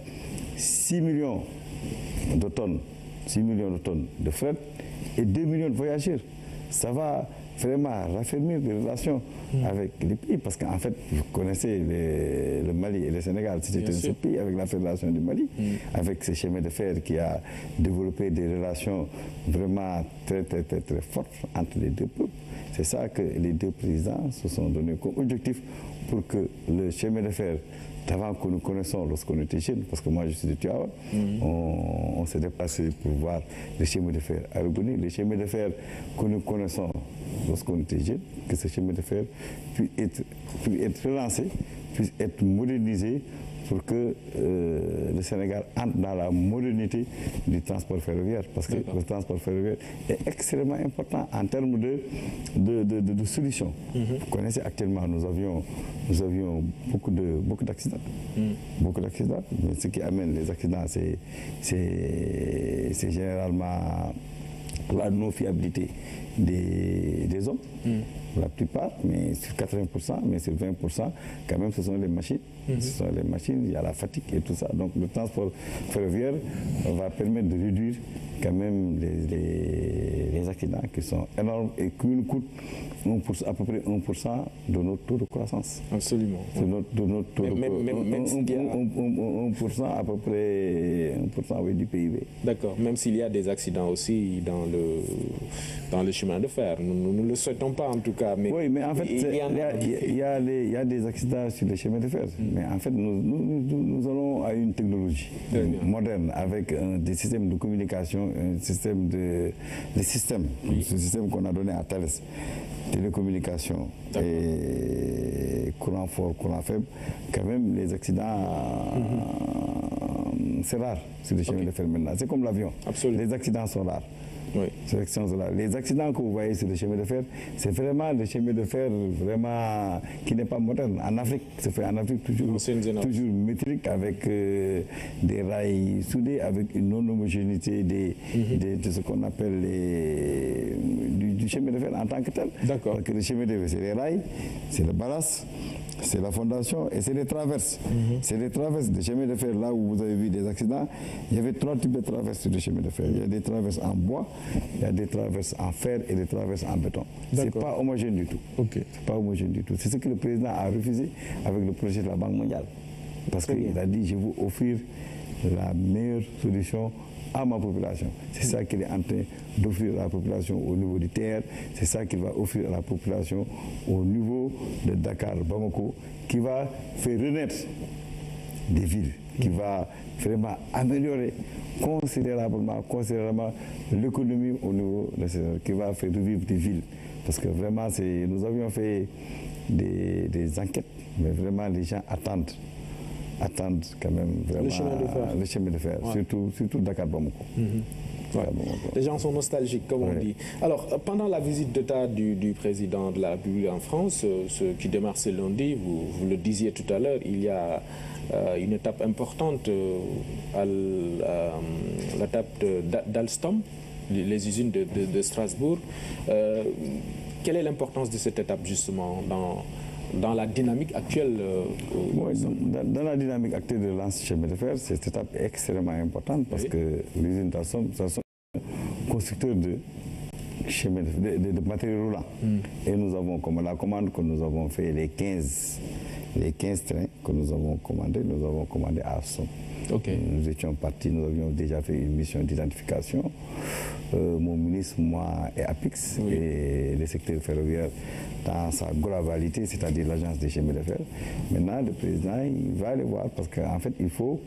6 millions de tonnes de fret et 2 millions de voyageurs. Ça va vraiment raffermir les relations avec les pays, parce qu'en fait, vous connaissez le Mali et le Sénégal, c'était un seul pays avec la Fédération du Mali, avec ce chemin de fer qui a développé des relations vraiment très fortes entre les deux peuples. C'est ça que les deux présidents se sont donnés comme objectif, pour que le chemin de fer, d'avant que nous connaissons lorsqu'on était jeunes, parce que moi je suis de Tiawa, on s'est déplacé pour voir le chemin de fer à Rebouni, le chemin de fer que nous connaissons lorsqu'on était jeunes, que ce chemin de fer puisse être relancé, puisse être modernisé, pour que le Sénégal entre dans la modernité du transport ferroviaire, parce que le transport ferroviaire est extrêmement important en termes de solutions. Vous connaissez actuellement, nous avions beaucoup d'accidents. Beaucoup d'accidents. Ce qui amène les accidents, c'est généralement la non-fiabilité des hommes, la plupart, mais sur 80%, mais sur 20%, quand même, ce sont les machines. Ce sont les machines, il y a la fatigue et tout ça. Donc le transport ferroviaire va permettre de réduire quand même les accidents qui sont énormes et qui nous coûtent à peu près 1% de notre taux de croissance. Absolument. De notre taux de croissance. 1% à peu près 1% oui, du PIB. D'accord. Même s'il y a des accidents aussi dans le chemin de fer. Nous ne le souhaitons pas en tout cas. Mais oui, mais en fait, il y a des accidents sur le chemin de fer. Mais en fait, nous allons à une technologie moderne avec des systèmes de communication, un système ce système qu'on a donné à Thales, télécommunication et courant fort, courant faible. Quand même, les accidents, c'est rare sur le chemin de fer maintenant. C'est comme l'avion. Les accidents sont rares. Oui. Cette extension-là. Les accidents que vous voyez sur le chemin de fer, c'est vraiment le chemin de fer vraiment qui n'est pas moderne. En Afrique, c'est fait en Afrique toujours métrique avec des rails soudés, avec une non-homogénéité de ce qu'on appelle du chemin de fer en tant que tel. D'accord. Parce que le chemin de fer, c'est les rails, c'est le ballast, c'est la fondation et c'est les traverses. C'est les traverses des chemins de fer. Là où vous avez vu des accidents, il y avait 3 types de traverses sur le chemin de fer. Il y a des traverses en bois, il y a des traverses en fer et des traverses en béton. C'est pas homogène du tout. Okay. C'est pas homogène du tout. C'est ce que le président a refusé avec le projet de la Banque mondiale. Parce qu'il a dit, je vais vous offrir la meilleure solution à ma population. C'est ça qu'il est en train d'offrir à la population au niveau du TR. C'est ça qu'il va offrir à la population au niveau de Dakar, Bamako, qui va faire renaître des villes, qui va vraiment améliorer considérablement l'économie au niveau de ces qui va faire revivre des villes. Parce que vraiment, nous avions fait des enquêtes, mais vraiment les gens attendent quand même vraiment le chemin de fer, surtout Dakar Bamako. Les gens sont nostalgiques, comme on dit. Alors, pendant la visite d'État du président de la République en France, ce qui démarre ce lundi, vous le disiez tout à l'heure, il y a une étape importante à l'étape d'Alstom, les usines de Strasbourg. Quelle est l'importance de cette étape, justement, dans la dynamique actuelle dans la dynamique actuelle de lance chemin de fer, cette étape est extrêmement importante parce que l'usine d'Alstom, c'est un constructeur de matériaux roulants. Et nous avons, comme la commande que nous avons fait, les 15 trains que nous avons commandés à Alstom. Nous étions partis, nous avions déjà fait une mission d'identification. Mon ministre, moi et APIX, et le secteur ferroviaire dans sa globalité, c'est-à-dire l'agence des chemins de fer. Maintenant, le président, il va aller voir parce qu'en fait, il faut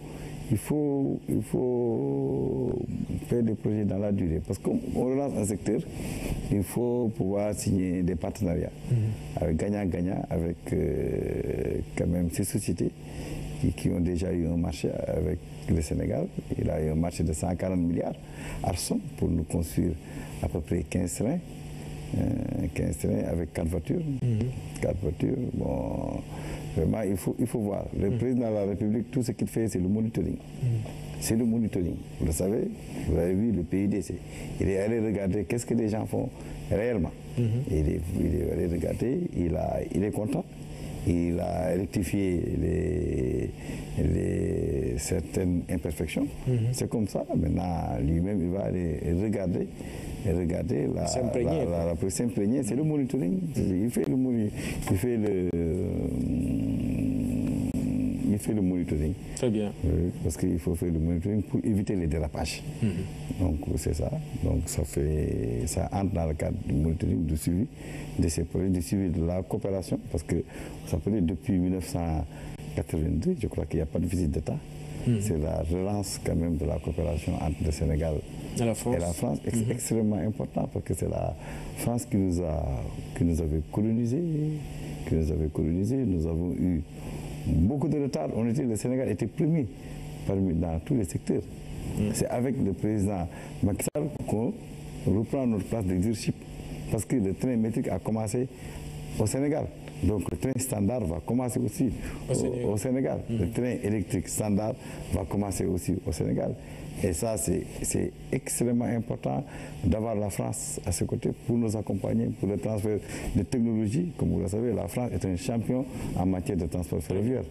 faire des projets dans la durée. Parce qu'on relance un secteur, il faut pouvoir signer des partenariats avec gagnant-gagnant, avec quand même ces sociétés qui ont déjà eu un marché avec le Sénégal. Il a eu un marché de 140 milliards Alstom pour nous construire à peu près 15 trains. 15 trains avec 4 voitures. 4 voitures, bon, vraiment, il faut voir. Le président de la République, tout ce qu'il fait, c'est le monitoring. C'est le monitoring. Vous le savez, vous avez vu le PIDC. Il est allé regarder qu'est-ce que les gens font réellement. Il est allé regarder, il est content. Il a rectifié certaines imperfections. C'est comme ça. Maintenant, lui-même, il va aller regarder s'imprégner. C'est le monitoring. Il fait le monitoring. Très bien. Parce qu'il faut faire le monitoring pour éviter les dérapages. Donc c'est ça. Donc ça entre dans le cadre du monitoring, du suivi de ces projets, du suivi de la coopération. Parce que vous savez, depuis 1982, je crois qu'il n'y a pas de visite d'État. C'est la relance quand même de la coopération entre le Sénégal et la France, extrêmement important parce que c'est la France qui nous avait colonisés. Nous avons eu beaucoup de retard. Le Sénégal était premier dans tous les secteurs. C'est avec le président Macky Sall qu'on reprend notre place de leadership parce que le train métrique a commencé au Sénégal. Donc le train standard va commencer aussi au Sénégal. Le train électrique standard va commencer aussi au Sénégal. Et ça, c'est extrêmement important d'avoir la France à ses côtés pour nous accompagner pour le transfert de technologies. Comme vous le savez, la France est un champion en matière de transport ferroviaire.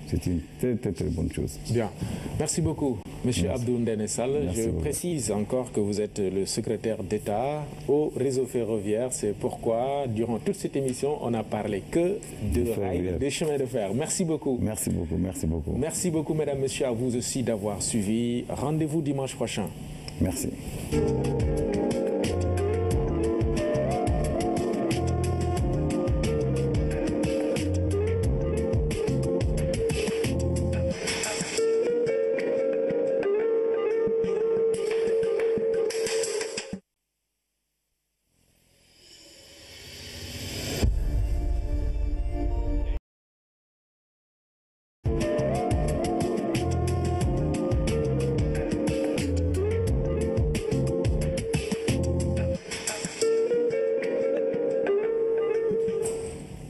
C'est une très, très, très bonne chose. Bien. Merci beaucoup, M. Abdou Ndéné Sall. Je précise encore que vous êtes le secrétaire d'État au réseau ferroviaire. C'est pourquoi, durant toute cette émission, on n'a parlé que de rails, des chemins de fer. Merci beaucoup. Merci beaucoup, merci beaucoup. Merci beaucoup, mesdames, messieurs, à vous aussi d'avoir suivi. Rendez-vous dimanche prochain. Merci.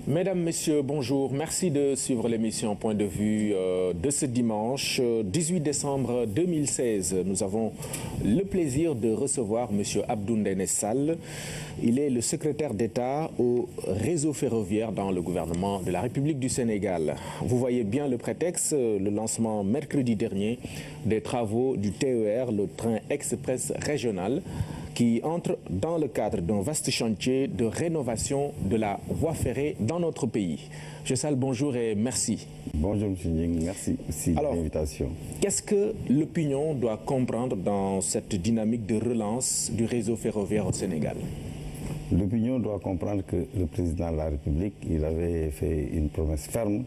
Mesdames, Messieurs, bonjour. Merci de suivre l'émission Point de vue de ce dimanche 18 décembre 2016. Nous avons le plaisir de recevoir M. Abdou Ndéné Sall. Il est le secrétaire d'État au réseau ferroviaire dans le gouvernement de la République du Sénégal. Vous voyez bien le prétexte, le lancement mercredi dernier des travaux du TER, le train express régional, qui entre dans le cadre d'un vaste chantier de rénovation de la voie ferrée dans notre pays. M. Sall, bonjour et merci. Bonjour M. Ning, merci aussi de l'invitation. Qu'est-ce que l'opinion doit comprendre dans cette dynamique de relance du réseau ferroviaire au Sénégal? L'opinion doit comprendre que le président de la République, il avait fait une promesse ferme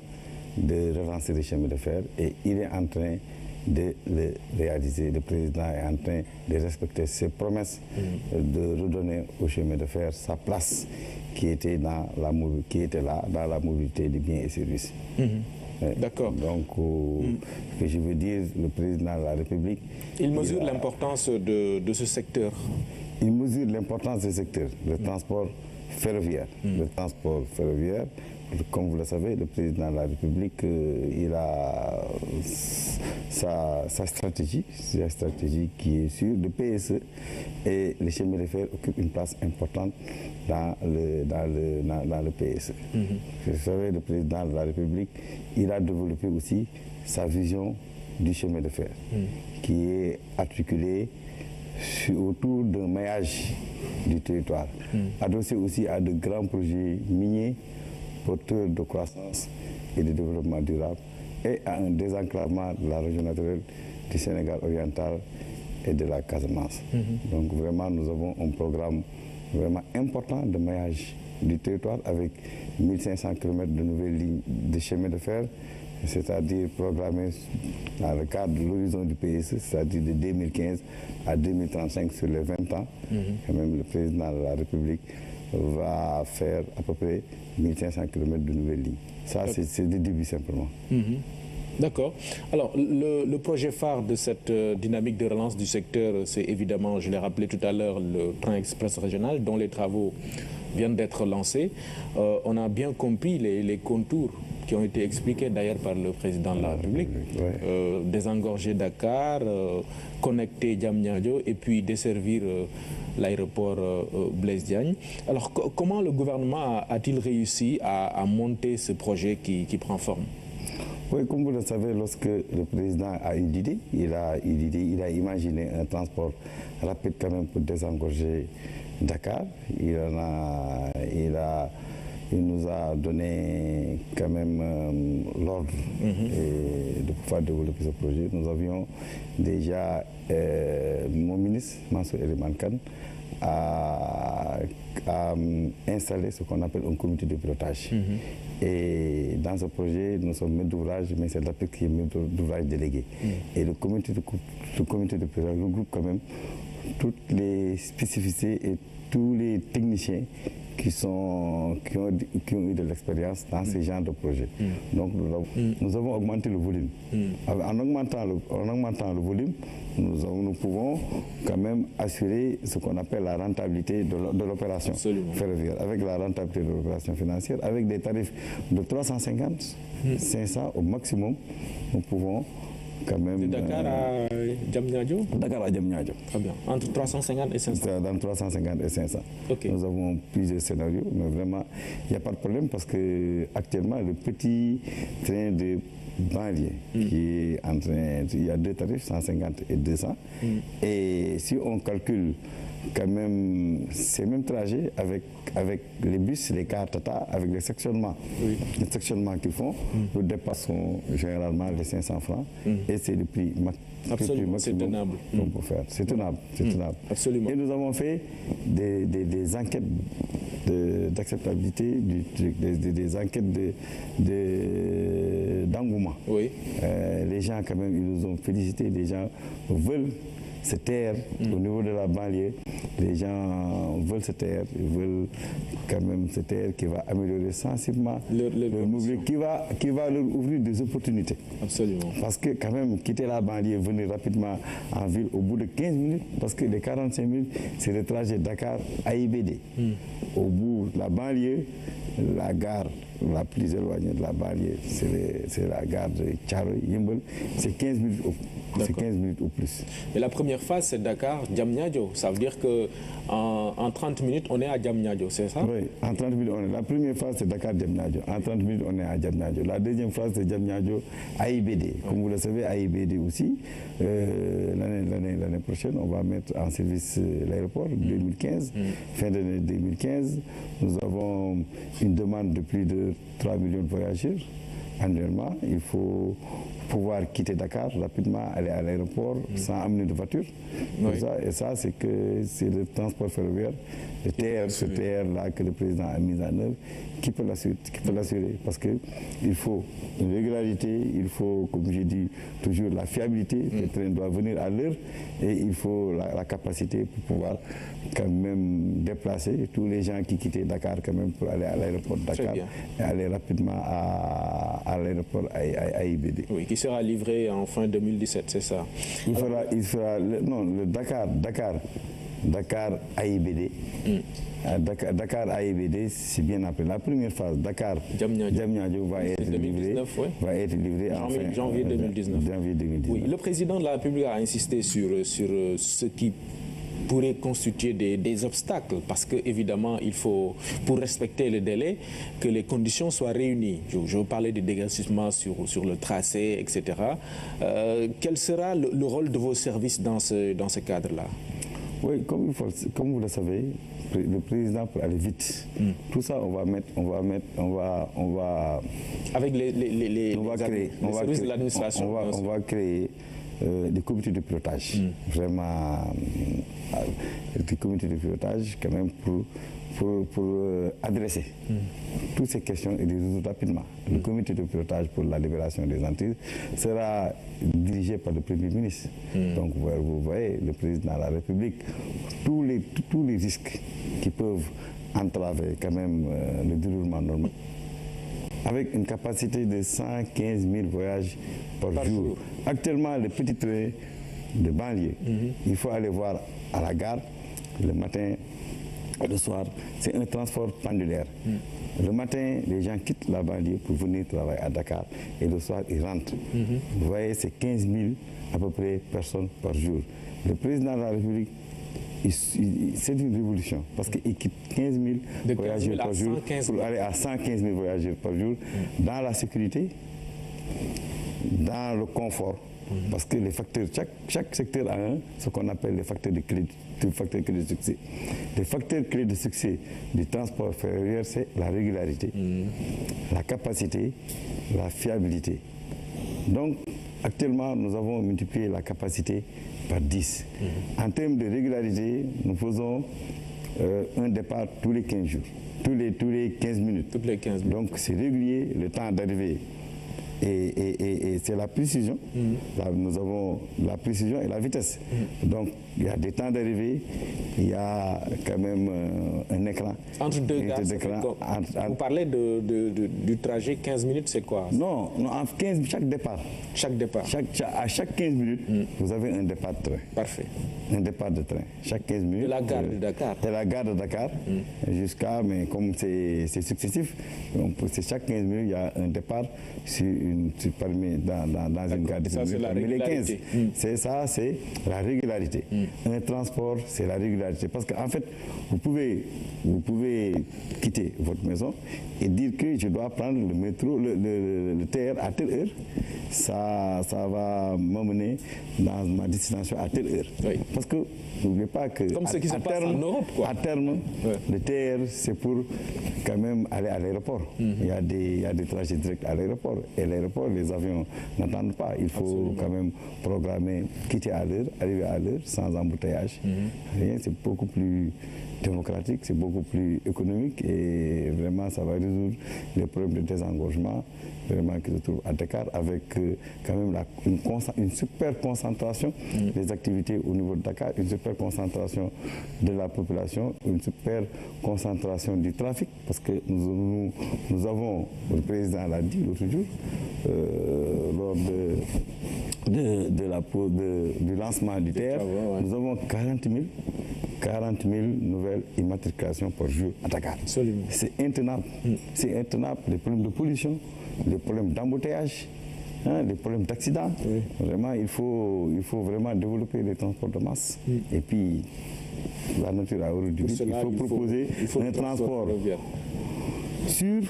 de relancer les chemins de fer et il est en train de le réaliser. Le président est en train de respecter ses promesses, de redonner au chemin de fer sa place qui était là dans la mobilité des biens et services. D'accord. Donc, ce que je veux dire, le président de la République... Il mesure l'importance de ce secteur. Il mesure l'importance du secteur, le transport ferroviaire. Le transport ferroviaire, comme vous le savez, le président de la République, il a sa stratégie qui est sur le PSE, et les chemins de fer occupent une place importante dans le PSE. Vous savez, le président de la République, il a développé aussi sa vision du chemin de fer, qui est articulée autour d'un maillage du territoire, adossé aussi à de grands projets miniers porteurs de croissance et de développement durable, et à un désenclavement de la région naturelle du Sénégal oriental et de la Casamance. Donc vraiment, nous avons un programme vraiment important de maillage du territoire avec 1500 km de nouvelles lignes de chemin de fer, c'est-à-dire programmé dans le cadre de l'horizon du PSE, c'est-à-dire de 2015 à 2035 sur les 20 ans. Et même le président de la République va faire à peu près 1500 km de nouvelles lignes. Ça, c'est le début simplement. D'accord. Alors, le projet phare de cette dynamique de relance du secteur, c'est évidemment, je l'ai rappelé tout à l'heure, le train express régional, dont les travaux viennent d'être lancés. On a bien compris les contours qui ont été expliqués d'ailleurs par le président de la République. Désengorger Dakar, connecter Diamniadio et puis desservir l'aéroport Blaise Diagne. Alors, comment le gouvernement a-t-il réussi à monter ce projet qui prend forme? Oui, comme vous le savez, lorsque le président a eu l'idée, il a imaginé un transport rapide quand même pour désengorger Dakar. Il nous a donné quand même l'ordre de pouvoir développer ce projet. Nous avions déjà mon ministre, Mansour Eliman Kane, a installé ce qu'on appelle un comité de pilotage. Et dans ce projet, nous sommes maîtres d'ouvrage, mais c'est l'APEC qui est maître d'ouvrage délégué. Et le comité de pilotage regroupe quand même toutes les spécificités et tous les techniciens qui ont eu de l'expérience dans ce genre de projet. Donc nous avons augmenté le volume. En augmentant le volume, nous pouvons quand même assurer ce qu'on appelle la rentabilité de l'opération ferroviaire, avec la rentabilité de l'opération financière, avec des tarifs de 350, 500 au maximum, nous pouvons quand même... De Dakar à Diamniadio? Dakar à Diamniadio. Très bien. Entre 350 et 500? Dans 350 et 500. Nous avons plusieurs scénarios, mais vraiment, il n'y a pas de problème parce que actuellement, le petit train de banlieue qui est en train... Il y a deux tarifs, 150 et 200. Et si on calcule quand même ces mêmes trajets avec les bus, les cars Tata, avec les sectionnements qu'ils font, nous dépassons généralement les 500 francs et c'est le prix Absolument, c'est tenable. qu'on peut faire. C'est tenable, c'est tenable. Absolument. Et nous avons fait des enquêtes d'acceptabilité du truc, des enquêtes d'engouement. Les gens quand même, ils nous ont félicité, les gens veulent se taire au niveau de la banlieue. Les gens veulent se taire, ils veulent quand même se taire, qui va améliorer sensiblement le mouvement, qui va leur ouvrir des opportunités. Absolument. Parce que quand même, quitter la banlieue, venir rapidement en ville au bout de 15 minutes, parce que les 45 minutes, c'est le trajet Dakar à IBD. au bout de la banlieue, la gare la plus éloignée de la banlieue, c'est la gare de Thiaroye-Yeumbeul, c'est 15 minutes c'est 15 minutes ou plus. Et la première phase, c'est Dakar-Diamniadio. Ça veut dire qu'en 30 minutes, on est à Diamniadio, c'est ça? Oui, en 30 minutes, on est. La première phase, c'est Dakar-Diamniadio. En 30 minutes, on est à Diamniadio. La deuxième phase, c'est Diamniadio-AIBD. Comme vous le savez, AIBD aussi, l'année prochaine, on va mettre en service l'aéroport 2015. Fin d'année 2015, nous avons une demande de plus de 3 millions de voyageurs annuellement. Il faut pouvoir quitter Dakar rapidement, aller à l'aéroport sans amener de voiture. Oui. Et ça, c'est le transport ferroviaire, le TR, ce TR-là que le président a mis en œuvre, qui peut l'assurer. Parce qu'il faut une régularité, il faut, comme j'ai dit, toujours la fiabilité. Le train doit venir à l'heure et il faut la capacité pour pouvoir quand même déplacer tous les gens qui quittaient Dakar quand même pour aller à l'aéroport de Dakar et aller rapidement à l'aéroport AIBD. Oui, qui sera livré en fin 2017, c'est ça? Le Dakar AIBD. Dakar AIBD, c'est bien après. La première phase, Dakar Diamniadio va être livré en janvier 2019. Oui, le président de la République a insisté sur ce qui pourrait constituer des obstacles parce qu'évidemment, il faut, pour respecter le délai, que les conditions soient réunies. Je vous parlais des déguerpissements sur le tracé, etc. Quel sera le rôle de vos services dans ce cadre-là? Oui, comme vous le savez, le président pour aller vite. Tout ça, on va avec les services de l'administration. On va créer des comités de pilotage. Vraiment, des comités de pilotage quand même pour adresser toutes ces questions et les résoudre rapidement. Le comité de pilotage pour la libération des Antilles sera dirigé par le Premier ministre. Donc vous voyez, le président de la République, tous les risques qui peuvent entraver quand même le déroulement normal, avec une capacité de 115 000 voyages par jour. Actuellement, les petits trains de banlieue, il faut aller voir à la gare le matin et le soir. C'est un transport pendulaire. Le matin, les gens quittent la banlieue pour venir travailler à Dakar et le soir, ils rentrent. Vous voyez, c'est 15 000 à peu près personnes par jour. Le président de la République, c'est une révolution parce qu'il quitte 15 000 voyageurs par jour pour aller à 115 000 voyageurs par jour dans la sécurité, dans le confort. Parce que les facteurs, chaque secteur a ce qu'on appelle les facteurs clés de succès. Les facteurs clés de succès du transport ferroviaire, c'est la régularité, la capacité, la fiabilité. Donc, actuellement, nous avons multiplié la capacité par 10. En termes de régularité, nous faisons un départ tous les 15 jours, tous les 15 minutes. Toutes les 15 minutes. Donc, c'est régulier, le temps d'arrivée. Et c'est la précision. Là, nous avons la précision et la vitesse. Donc, il y a des temps d'arrivée, il y a quand même un écran. Entre deux gares, vous parlez du trajet 15 minutes, c'est quoi? Non, en 15, chaque départ. Chaque départ. À chaque 15 minutes, vous avez un départ de train. Parfait. Un départ de train. Chaque 15 minutes. De la gare de Dakar. De la gare de Dakar jusqu'à, mais comme c'est successif, c'est chaque 15 minutes, il y a un départ sur dans une gare de les 15. C'est ça, c'est la régularité. Un transport, c'est la régularité. Parce qu'en fait, vous pouvez quitter votre maison et dire que je dois prendre le métro, le TR à telle heure. Ça va m'emmener dans ma destination à telle heure. Oui. Parce que n'oubliez pas que comme ce qui se passe en Europe, quoi. À terme, le TR, c'est pour quand même aller à l'aéroport. Il y a des trajets directs à l'aéroport. Et l'aéroport, les avions n'attendent pas. Il faut quand même programmer, quitter à l'heure, arriver à l'heure, sans embouteillage. C'est beaucoup plus démocratique, c'est beaucoup plus économique et vraiment ça va résoudre les problèmes de désengorgement vraiment qui se trouvent à Dakar avec quand même une super concentration des activités au niveau de Dakar, une super concentration de la population, une super concentration du trafic parce que nous avons, le président l'a dit l'autre jour, lors du lancement du TR, nous avons 40 000 40 000 nouvelles immatriculations par jour à Dakar. C'est intenable. C'est intenable. Les problèmes de pollution, les problèmes d'embouteillage, les problèmes d'accident. Vraiment, il faut vraiment développer les transports de masse. Et puis, la nature a horreur du vide. Il faut proposer un transport sûr,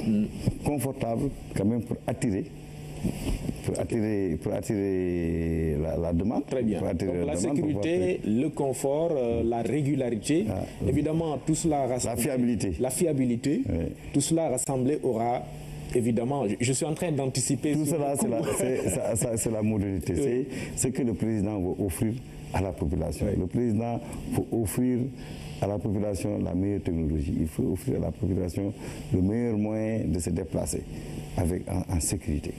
confortable, quand même pour attirer la demande. Très bien. Donc la sécurité, le confort, la régularité, évidemment tout cela rassemblé. La fiabilité, tout cela rassemblé aura évidemment, je suis en train d'anticiper. Tout cela, c'est la modalité. C'est ce que le président veut offrir à la population. Le président faut offrir à la population la meilleure technologie. Il faut offrir à la population le meilleur moyen de se déplacer en sécurité.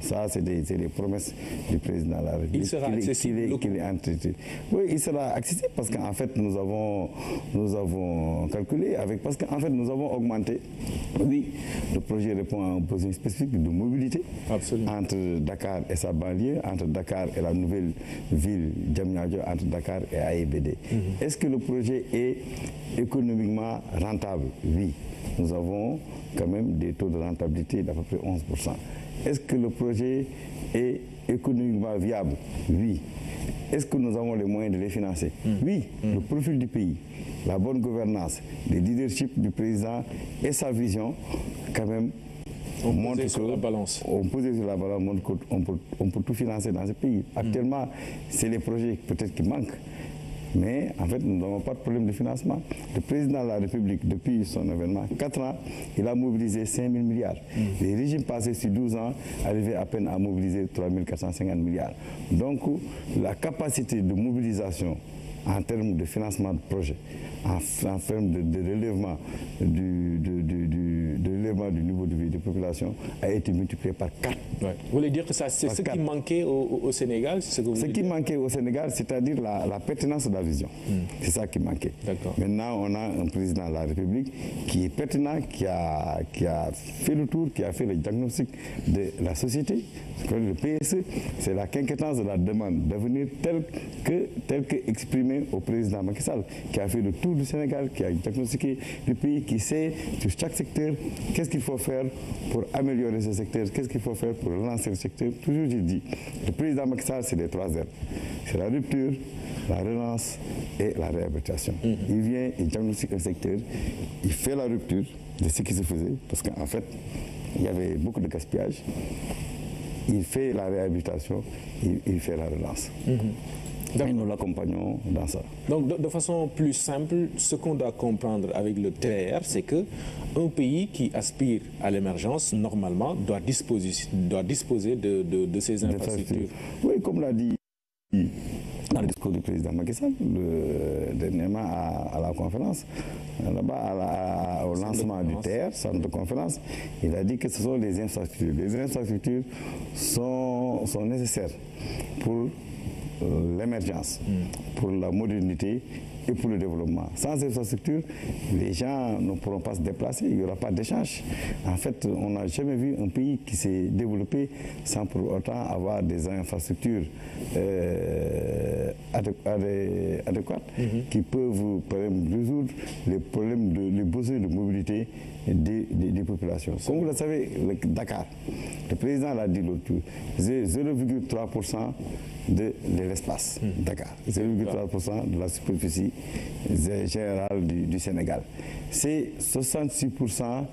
Ça c'est des promesses du président de la République. Il sera accessible. Oui, il sera accessible parce qu'en fait nous avons calculé parce qu'en fait nous avons augmenté. Oui, le projet répond à un besoin spécifique de mobilité. Absolument. Entre Dakar et sa banlieue, entre Dakar et la nouvelle ville Diamniadio, entre Dakar et AIBD. Est-ce que le projet est économiquement rentable? Oui. Nous avons quand même des taux de rentabilité d'à peu près 11%. Est-ce que le projet est économiquement viable? Oui. Est-ce que nous avons les moyens de les financer? Oui. Le profil du pays, la bonne gouvernance, le leadership du président et sa vision, quand même, on posait sur la balance. On posait sur la balance, on peut tout financer dans ce pays. Actuellement, c'est les projets peut-être qui manquent. Mais en fait, nous n'avons pas de problème de financement. Le président de la République, depuis son événement, 4 ans, il a mobilisé 5 000 milliards. Les régimes passés sur 12 ans arrivaient à peine à mobiliser 3 450 milliards. Donc, la capacité de mobilisation en termes de financement de projets, en termes de relèvement du niveau de vie des populations a été multiplié par 4. Vous voulez dire que c'est ce qui manquait au Sénégal? Ce qui manquait au Sénégal, c'est-à-dire la pertinence de la vision. C'est ça qui manquait. Maintenant, on a un président de la République qui est pertinent, qui a fait le tour, qui a fait le diagnostic de la société. Le PSE, c'est la quinquétance de la demande d'avenir telle que exprimée au président Macky Sall, qui a fait le tour du Sénégal, qui a diagnostiqué le pays, qui sait sur chaque secteur qu'est-ce qu'il faut faire pour améliorer ce secteur, qu'est-ce qu'il faut faire pour relancer le secteur. Toujours j'ai dit, le président Macky Sall, c'est les 3 R. C'est la rupture, la relance et la réhabilitation. Il vient, il diagnostique un secteur, il fait la rupture de ce qui se faisait, parce qu'en fait, il y avait beaucoup de gaspillage. Il fait la réhabilitation, il fait la relance. Et nous l'accompagnons dans ça. Donc, de façon plus simple, ce qu'on doit comprendre avec le TER, c'est qu'un pays qui aspire à l'émergence, normalement, doit disposer de ces infrastructures. Oui, comme l'a dit dans le discours du président Macky Sall, dernièrement à la conférence, là-bas au lancement du TER, centre de conférence, il a dit que ce sont les infrastructures. Les infrastructures sont nécessaires pour l'émergence, pour la modernité et pour le développement. Sans infrastructure, les gens ne pourront pas se déplacer, il n'y aura pas d'échange. En fait, on n'a jamais vu un pays qui s'est développé sans pour autant avoir des infrastructures adéquates qui peuvent résoudre les problèmes, les besoins de mobilité des populations. Comme vous le savez, Dakar, le président l'a dit l'autre jour, c'est 0,3% de l'espace, Dakar, 0,3% de la superficie générale du Sénégal. C'est 66%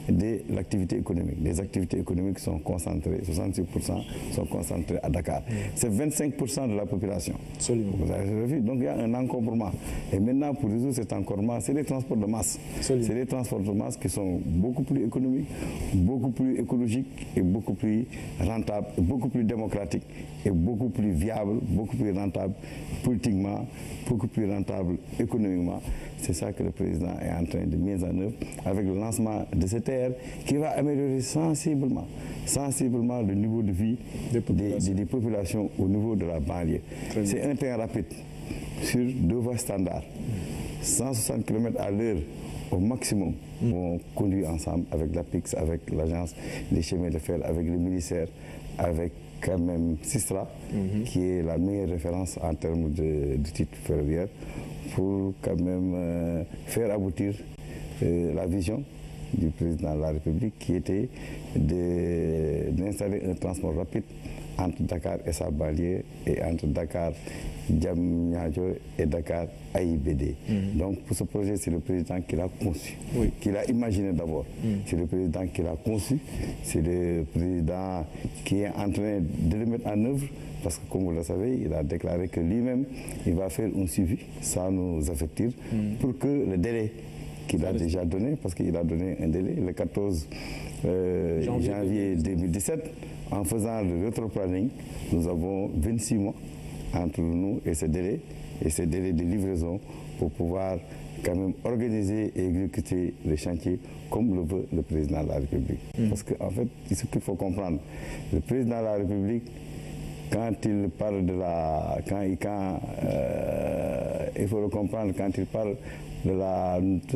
de l'activité économique. Les activités économiques sont concentrées, 66% sont concentrées à Dakar. C'est 25% de la population. Absolument. Vous avez vu, donc il y a un encombrement. Et maintenant, pour résoudre cet encombrement, c'est les transports de masse. C'est les transports de masse qui sont beaucoup plus économiques, beaucoup plus écologiques et beaucoup plus rentables, beaucoup plus démocratiques et beaucoup plus viables, beaucoup plus rentables politiquement, beaucoup plus rentables économiquement. C'est ça que le président est en train de mettre en œuvre avec le lancement de cette TER qui va améliorer sensiblement le niveau de vie des populations au niveau de la banlieue. C'est un train rapide sur 2 voies standards, 160 km à l'heure au maximum. On conduit ensemble avec l'APIX, avec l'agence des chemins de fer, avec le ministère, avec quand même Sistra, qui est la meilleure référence en termes de titres ferroviaires, pour quand même faire aboutir la vision du président de la République qui était d'installer un transport rapide entre Dakar et sa banlieue et entre Dakar, Diamniadio et Dakar AIBD. Donc pour ce projet, c'est le président qui l'a conçu, qui l'a imaginé d'abord. C'est le président qui l'a conçu, c'est le président qui est en train de le mettre en œuvre parce que comme vous le savez, il a déclaré que lui-même, il va faire un suivi sans nous avertir pour que le délai qu'il a déjà donné, parce qu'il a donné un délai, le 14 janvier 2017, en faisant le rétro-planning, nous avons 26 mois entre nous et ce délai de livraison pour pouvoir quand même organiser et exécuter les chantiers comme le veut le président de la République. Parce qu'en fait, ce qu'il faut comprendre, le président de la République, quand il parle de la... il faut le comprendre quand il parle de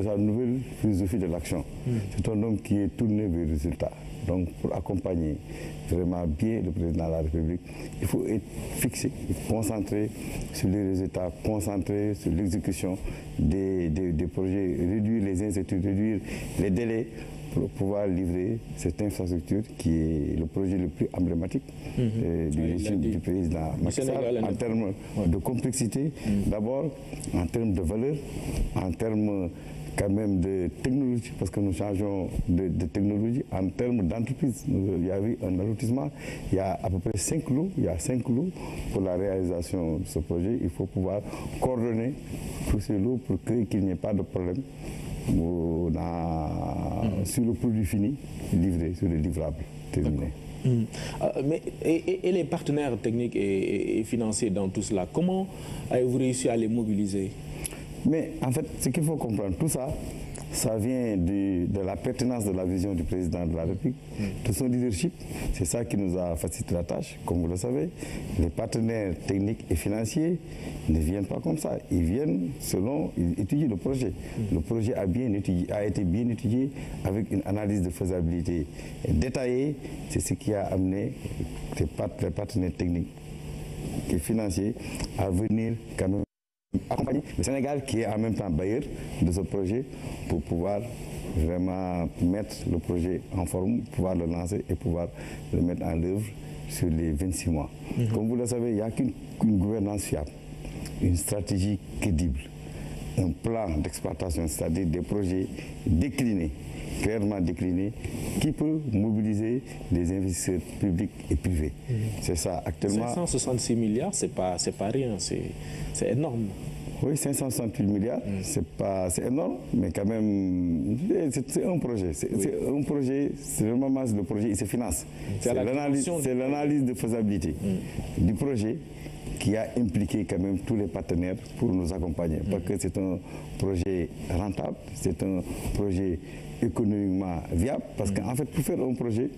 sa nouvelle philosophie de l'action. C'est un homme qui est tourné vers le résultat. Donc pour accompagner vraiment bien le président de la République, il faut être fixé, concentré sur les résultats, concentré sur l'exécution des projets, réduire les incertitudes, réduire les délais pour pouvoir livrer cette infrastructure qui est le projet le plus emblématique du régime du président Macky Sall en termes de complexité, d'abord en termes de valeur, en termes quand même de technologie, parce que nous changeons de technologie, en termes d'entreprise. Il y a eu un allotissement, il y a à peu près 5 lots, pour la réalisation de ce projet. Il faut pouvoir coordonner tous ces lots pour qu'il n'y ait pas de problème sur le produit fini livré, sur les livrables terminés. Et les partenaires techniques et financiers dans tout cela, comment avez-vous réussi à les mobiliser? Mais en fait, ce qu'il faut comprendre, tout ça, ça vient de la pertinence de la vision du président de la République, de son leadership. C'est ça qui nous a facilité la tâche, comme vous le savez. Les partenaires techniques et financiers ne viennent pas comme ça. Ils viennent selon, ils étudient le projet. Le projet a été bien étudié avec une analyse de faisabilité détaillée. C'est ce qui a amené les partenaires techniques et financiers à venir quand même accompagner le Sénégal qui est en même temps bailleur de ce projet pour pouvoir vraiment mettre le projet en forme, pouvoir le lancer et pouvoir le mettre en œuvre sur les 26 mois. Comme vous le savez, il n'y a qu'une gouvernance fiable, une stratégie crédible, un plan d'exploitation, c'est-à-dire des projets déclinés, clairement déclinés, qui peut mobiliser les investisseurs publics et privés. C'est ça actuellement. 566 milliards, c'est pas rien, c'est énorme. Oui, 568 milliards, c'est énorme, mais quand même, c'est un projet. C'est un projet, c'est le moment où le projet il se finance. C'est l'analyse de faisabilité du projet qui a impliqué quand même tous les partenaires pour nous accompagner. Parce que c'est un projet rentable, c'est un projet économiquement viable, parce qu'en fait, pour faire un projet,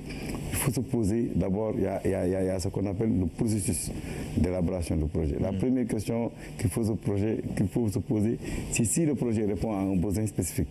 il faut se poser, d'abord, il y a ce qu'on appelle le processus d'élaboration du projet. La première question qu'il faut se poser, c'est si le projet répond à un besoin spécifique.